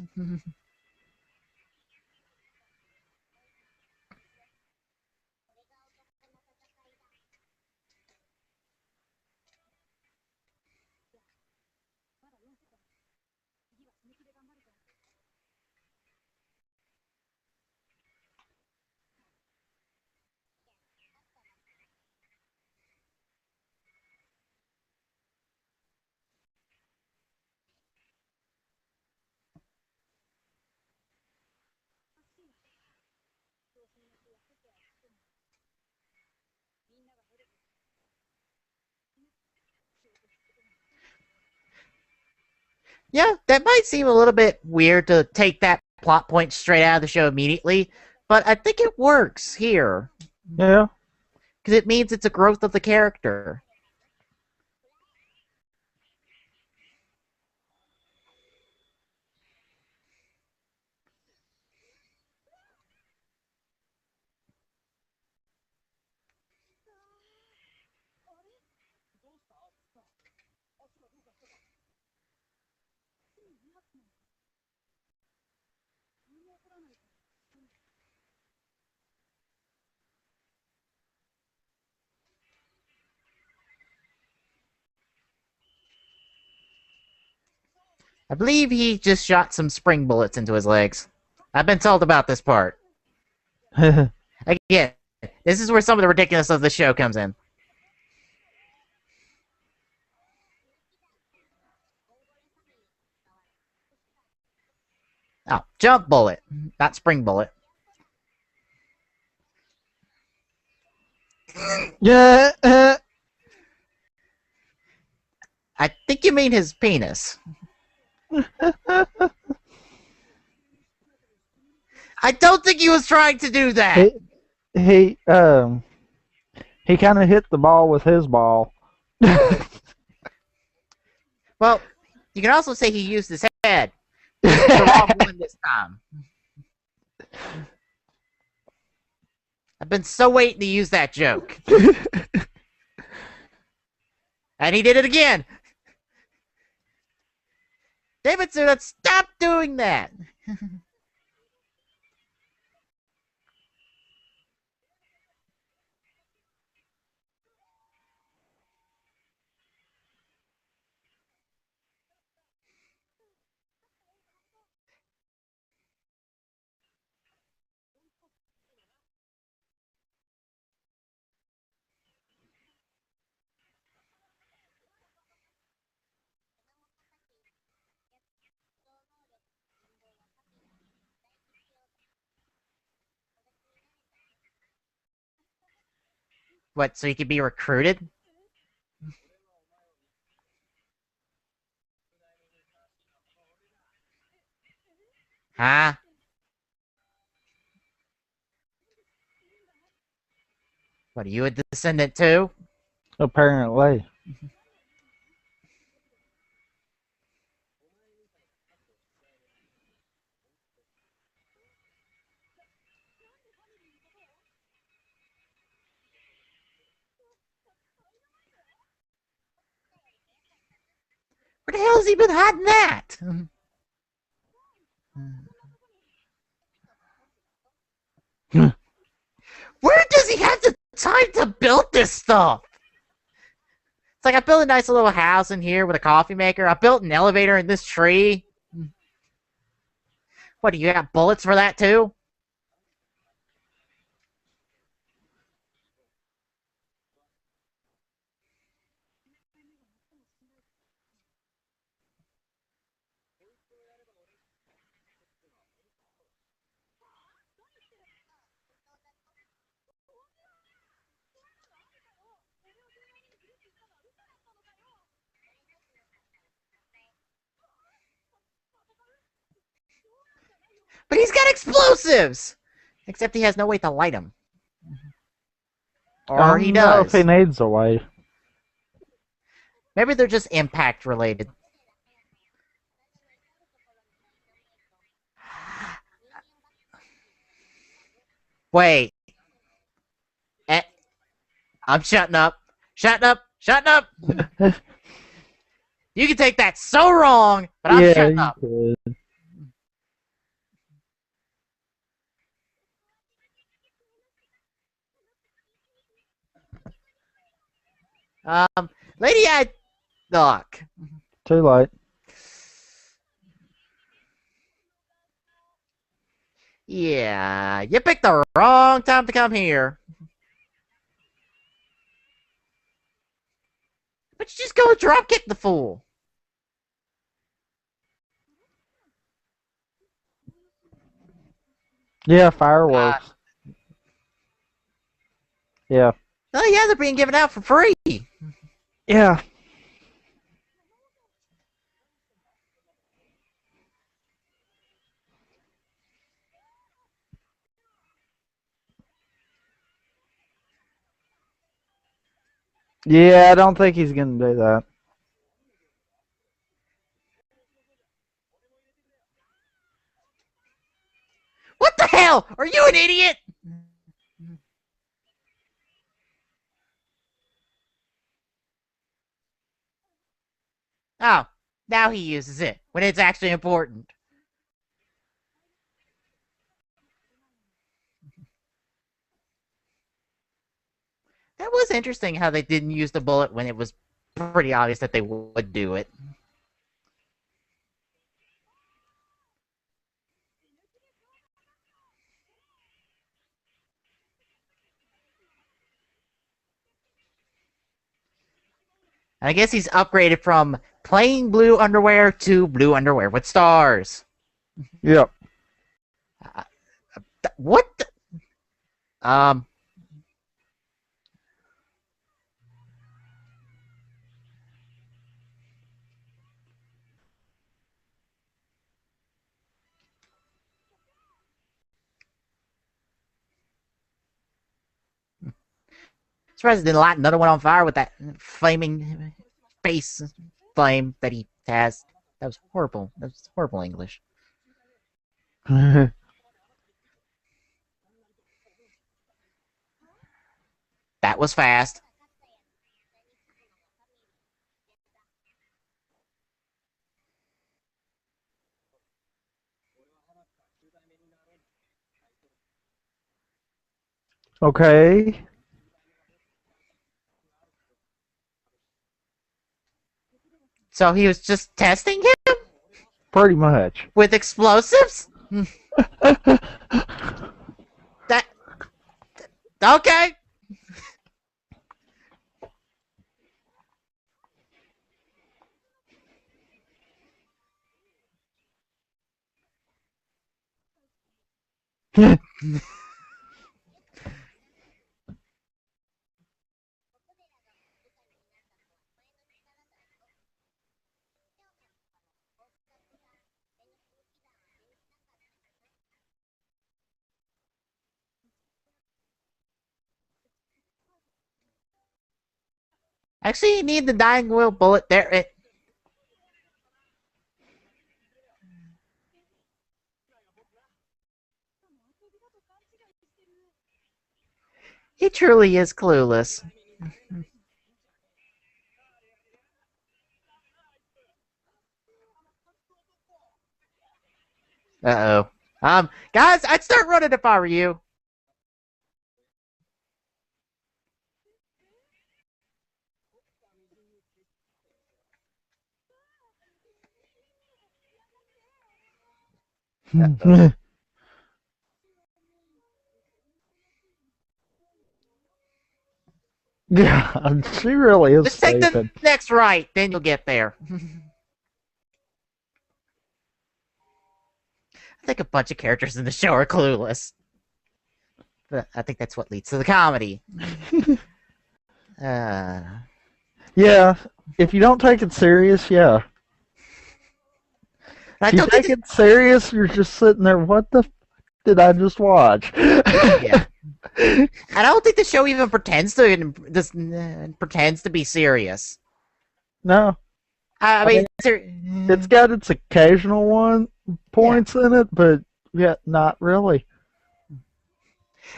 Yeah, that might seem a little bit weird to take that plot point straight out of the show immediately, but I think it works here. Yeah. Because it means it's a growth of the character. I believe he just shot some spring bullets into his legs. I've been told about this part. Again, this is where some of the ridiculousness of the show comes in. Oh, jump bullet, not spring bullet. Yeah. I think you mean his penis. I don't think he was trying to do that. He kind of hit the ball with his ball. Well, you can also say he used his head. The wrong one this time. I've been so waiting to use that joke. And he did it again. David Suda, stop doing that. What, so he could be recruited? Huh? What, are you a descendant too? Apparently. Where the hell has he been hiding that? Where does he have the time to build this stuff? It's like I built a nice little house in here with a coffee maker. I built an elevator in this tree. What, do you got bullets for that too? But he's got explosives! Except he has no way to light them. Or he does. I don't know if he needs a way. Maybe they're just impact related. Wait. I'm shutting up. Shutting up! Shutting up! Do You can take that so wrong, but I'm shutting up. Could. Lady, I look. Too late. Yeah, you picked the wrong time to come here. But you just go drop kick the fool. Yeah, fireworks. Yeah. Oh yeah, they're being given out for free. Yeah. Yeah, I don't think he's going to do that. What the hell? Are you an idiot? Oh, now he uses it when it's actually important. That was interesting how they didn't use the bullet when it was pretty obvious that they would do it. I guess he's upgraded from plain blue underwear to blue underwear with stars. Yep. What? Surprised it didn't light another one on fire with that flaming face flame that he has. That was horrible. That was horrible English. That was fast. Okay. So he was just testing him? Pretty much. With explosives? That... Okay. Actually, you need the dying wheel bullet there. He truly is clueless. Uh-oh. Guys, I'd start running if I were you. Yeah, she really is Just take stupid. the next right, then you'll get there. I think a bunch of characters in the show are clueless. But I think that's what leads to the comedy. Yeah, if you don't take it serious, yeah. If you take it serious, you're just sitting there, what the f did I just watch? Yeah. And I don't think the show even pretends to be serious. No. I mean, it's got its occasional points in it, but yeah, not really.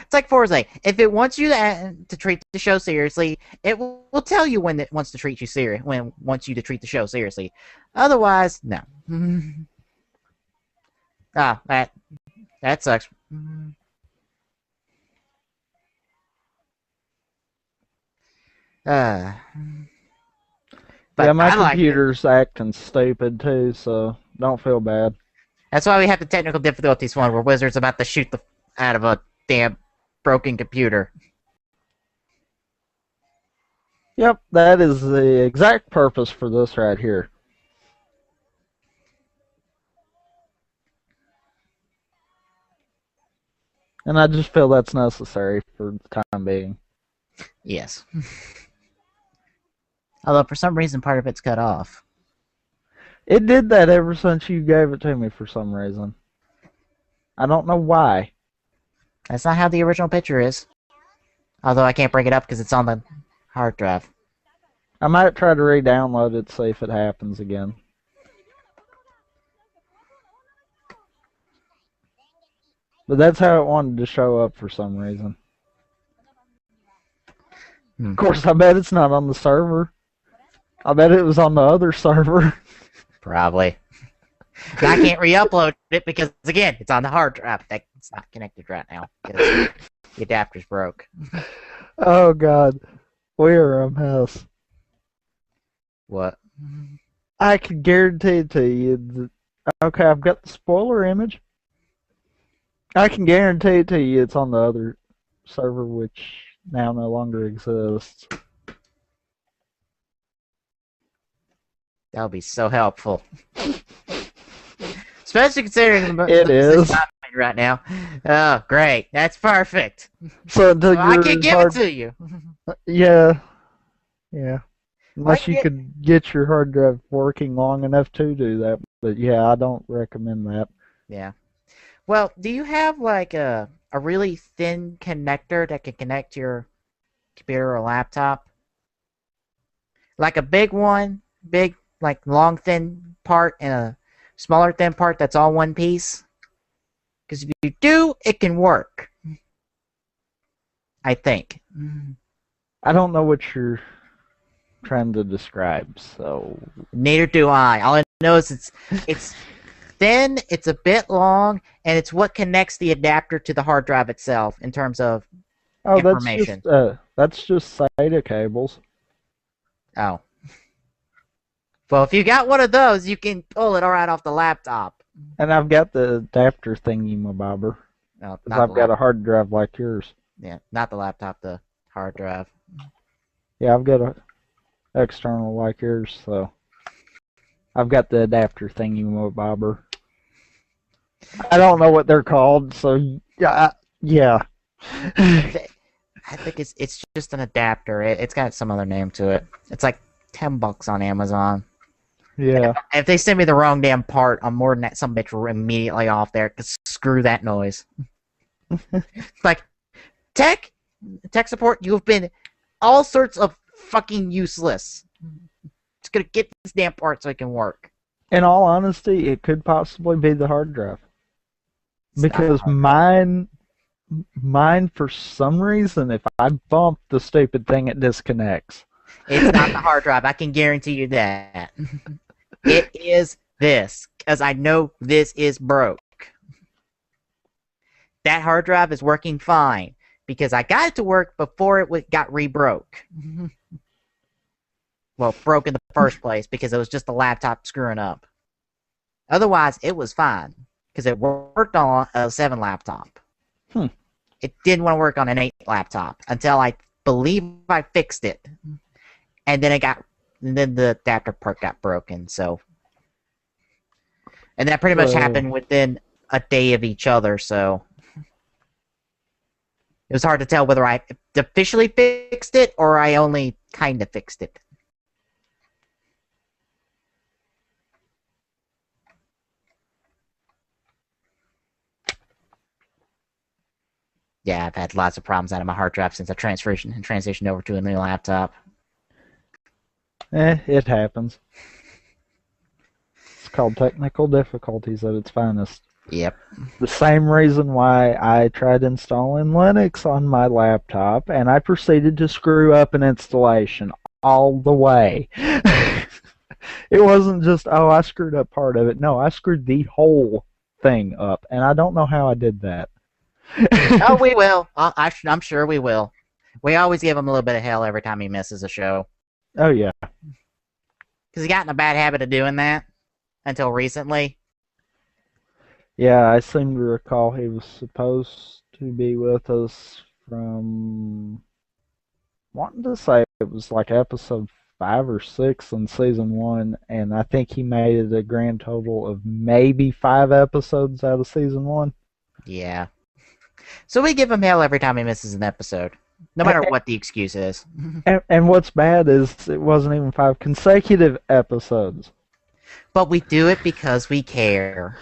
It's like Forza. If it wants you to treat the show seriously, it will tell you when it wants to treat you serious. When it wants you to treat the show seriously. Otherwise, no. That sucks. But yeah, my I computer's acting stupid too, so don't feel bad. That's why we have the technical difficulties one where Wizard's about to shoot the out of a damn broken computer. Yep, that is the exact purpose for this right here. And I just feel that's necessary for the time being. Yes. Although for some reason part of it's cut off. It did that ever since you gave it to me for some reason. I don't know why. That's not how the original picture is. Although I can't bring it up because it's on the hard drive. I might try to re-download it to see if it happens again. But that's how it wanted to show up for some reason. Of course, I bet it's not on the server. I bet it was on the other server. Probably. I can't re-upload it because, again, it's on the hard drive. It's not connected right now because the adapter's broke. Oh, God. We are a mess. What? I can guarantee to you that... Okay, I've got the spoiler image. I can guarantee to you it's on the other server, which now no longer exists. That would be so helpful. Especially considering it is right now. Oh, great. That's perfect. So until I can give it to you. Yeah. Yeah. Unless you could get your hard drive working long enough to do that. But yeah, I don't recommend that. Yeah. Well, do you have like a really thin connector that can connect your computer or laptop? Like a big one, like long thin part and a smaller thin part that's all one piece? Because if you do, it can work. I think. I don't know what you're trying to describe, so... Neither do I. All I know is it's thin, it's a bit long, and it's what connects the adapter to the hard drive itself in terms of information. That's just SATA cables. Oh. Well, if you got one of those, you can pull it right off the laptop. And I've got the adapter thingy-mabobber. No, I've got a hard drive like yours. Yeah, not the laptop, the hard drive. Yeah, I've got a external like yours, so I've got the adapter thingy-mabobber. I don't know what they're called, so yeah. I think it's just an adapter. It's got some other name to it. It's like $10 on Amazon. Yeah. If they send me the wrong damn part, I'm more than that some bitch will immediately off there, because screw that noise. Like, tech support, you've been all sorts of fucking useless. It's gonna get this damn part so it can work. In all honesty, it could possibly be the hard drive. Because mine, for some reason, if I bump the stupid thing, it disconnects. It's not the hard drive. I can guarantee you that. It is this, because I know this is broke. That hard drive is working fine, because I got it to work before it got re-broke. Well, broke in the first place, because it was just the laptop screwing up. Otherwise, it was fine, because it worked on a 7 laptop. It didn't want to work on an 8 laptop, until I believe I fixed it. And then the adapter part got broken, so. And that pretty much happened within a day of each other, so. It was hard to tell whether I officially fixed it or I only kind of fixed it. Yeah, I've had lots of problems out of my hard drive since I transitioned over to a new laptop. It happens. It's called technical difficulties at its finest. Yep. The same reason why I tried installing Linux on my laptop and I proceeded to screw up an installation all the way. It wasn't just, oh, I screwed up part of it. No, I screwed the whole thing up, and I don't know how I did that. Oh, we will. I'm sure we will. We always give him a little bit of hell every time he misses a show. Oh, yeah. Because he got in a bad habit of doing that until recently. Yeah, I seem to recall he was supposed to be with us from, wanting to say it was like episode 5 or 6 in season 1, and I think he made it a grand total of maybe 5 episodes out of season 1. Yeah. So we give him hell every time he misses an episode, no matter what the excuse is. And what's bad is it wasn't even 5 consecutive episodes. But we do it because we care.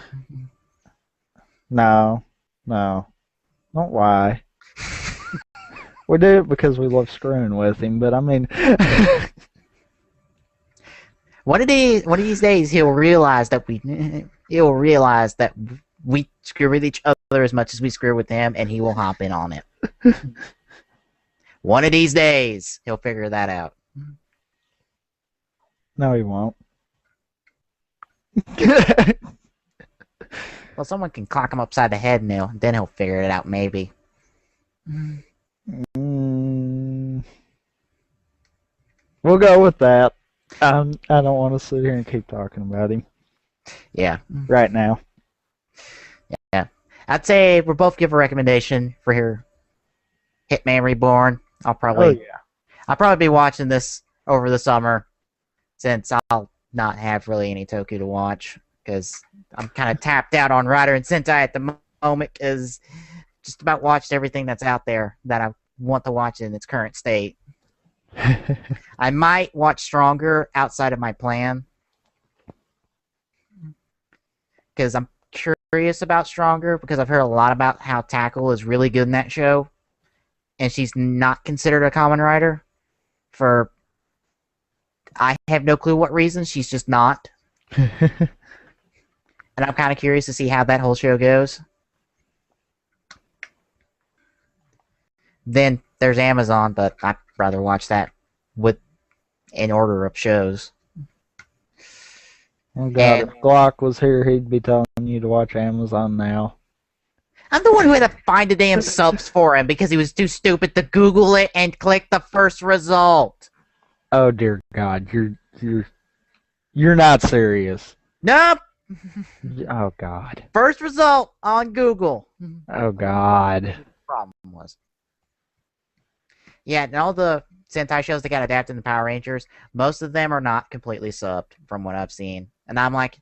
No. Don't lie. We do it because we love screwing with him, but I mean... One of these days he'll realize that we screw with each other as much as we screw with him, and he will hop in on it. One of these days he'll figure that out. No, he won't. Well, someone can clock him upside the head and then he'll figure it out, maybe. We'll go with that. I don't want to sit here and keep talking about him. Yeah. Right now. Yeah. I'd say we'll both give a recommendation for here. Hitman Reborn. I'll probably be watching this over the summer, since I'll not have really any Toku to watch, because I'm kind of tapped out on Rider and Sentai at the moment, because just about watched everything that's out there that I want to watch in its current state. I might watch Stronger outside of my plan, because I'm curious about Stronger, because I've heard a lot about how Tackle is really good in that show, and she's not considered a common writer for... I have no clue what reason. She's just not. And I'm kind of curious to see how that whole show goes. Then there's Amazon, but I'd rather watch that in order of shows. Oh God, if Glock was here, he'd be telling you to watch Amazon now. I'm the one who had to find the damn subs for him because he was too stupid to Google it and click the first result. Oh dear God, you're not serious. Nope. Oh God. First result on Google. Oh God. The problem was. Yeah, and all the Sentai shows that got adapted in Power Rangers, most of them are not completely subbed from what I've seen. And I'm like,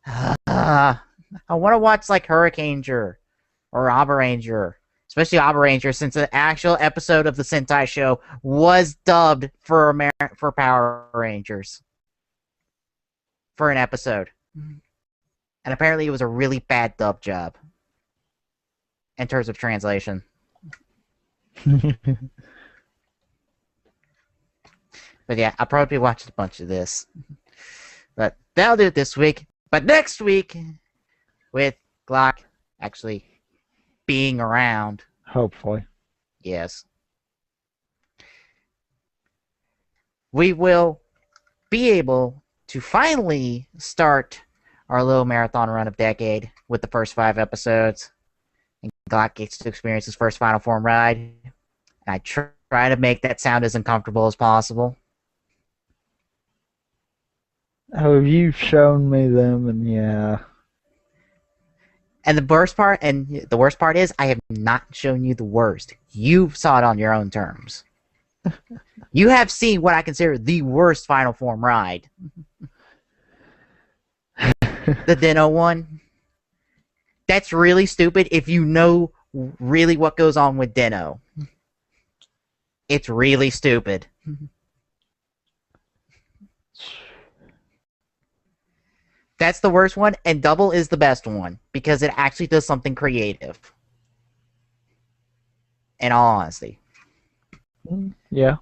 I want to watch like Hurricaneger or Abaranger. Especially Abaranger, since the actual episode of the Sentai show was dubbed for Power Rangers. For an episode. And apparently it was a really bad dub job. In terms of translation. But yeah, I'll probably be watching a bunch of this. But that'll do it this week. But next week, with Glock actually being around. Hopefully. Yes. We will be able to finally start our little marathon run of Decade with the first 5 episodes. And Glock gets to experience his first Final Form ride. And I try to make that sound as uncomfortable as possible. Oh, you've shown me them, and yeah. And the worst part is, I have not shown you the worst. You saw it on your own terms. You have seen what I consider the worst Final Form ride. The Dino one. That's really stupid if you know really what goes on with Dino. It's really stupid. That's the worst one, and Double is the best one, because it actually does something creative. In all honesty. Yeah.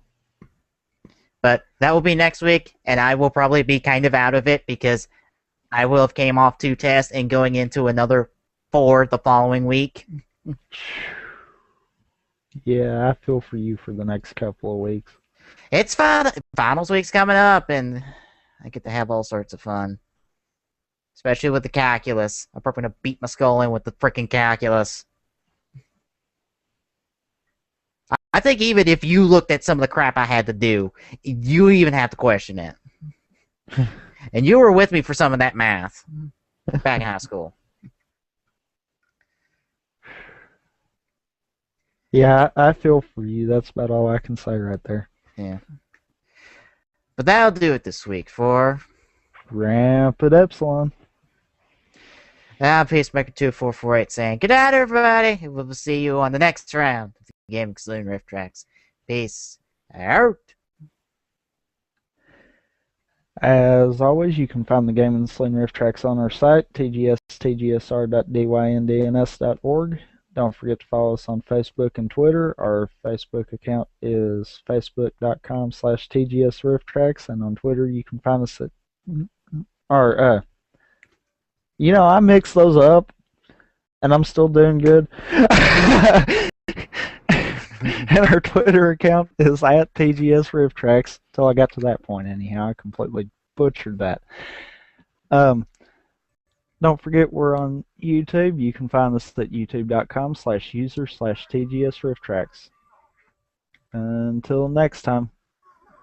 But that will be next week, and I will probably be kind of out of it, because I will have came off 2 tests and going into another for the following week. Yeah, I feel for you for the next couple of weeks. It's fun. Finals week's coming up, and I get to have all sorts of fun. Especially with the calculus. I'm probably going to beat my skull in with the freaking calculus. I think even if you looked at some of the crap I had to do, you even have to question it. And you were with me for some of that math back in high school. Yeah, I feel for you. That's about all I can say right there. Yeah. But that'll do it this week for Rampant Epsilon. I'm Peacemaker2448 saying good night, everybody. We'll see you on the next round of the Gaming Saloon Riff Tracks. Peace out. As always, you can find the Gaming Saloon Riff Tracks on our site, tgsr.dynDNS.org. Don't forget to follow us on Facebook and Twitter. Our Facebook account is facebook.com/TGSRiffTracks, and on Twitter you can find us at I mix those up, and I'm still doing good. And our Twitter account is at TGSRiffTracks. Till I got to that point, anyhow, I completely butchered that. Don't forget we're on YouTube. You can find us at youtube.com/user/TGSRiffTracks. Until next time.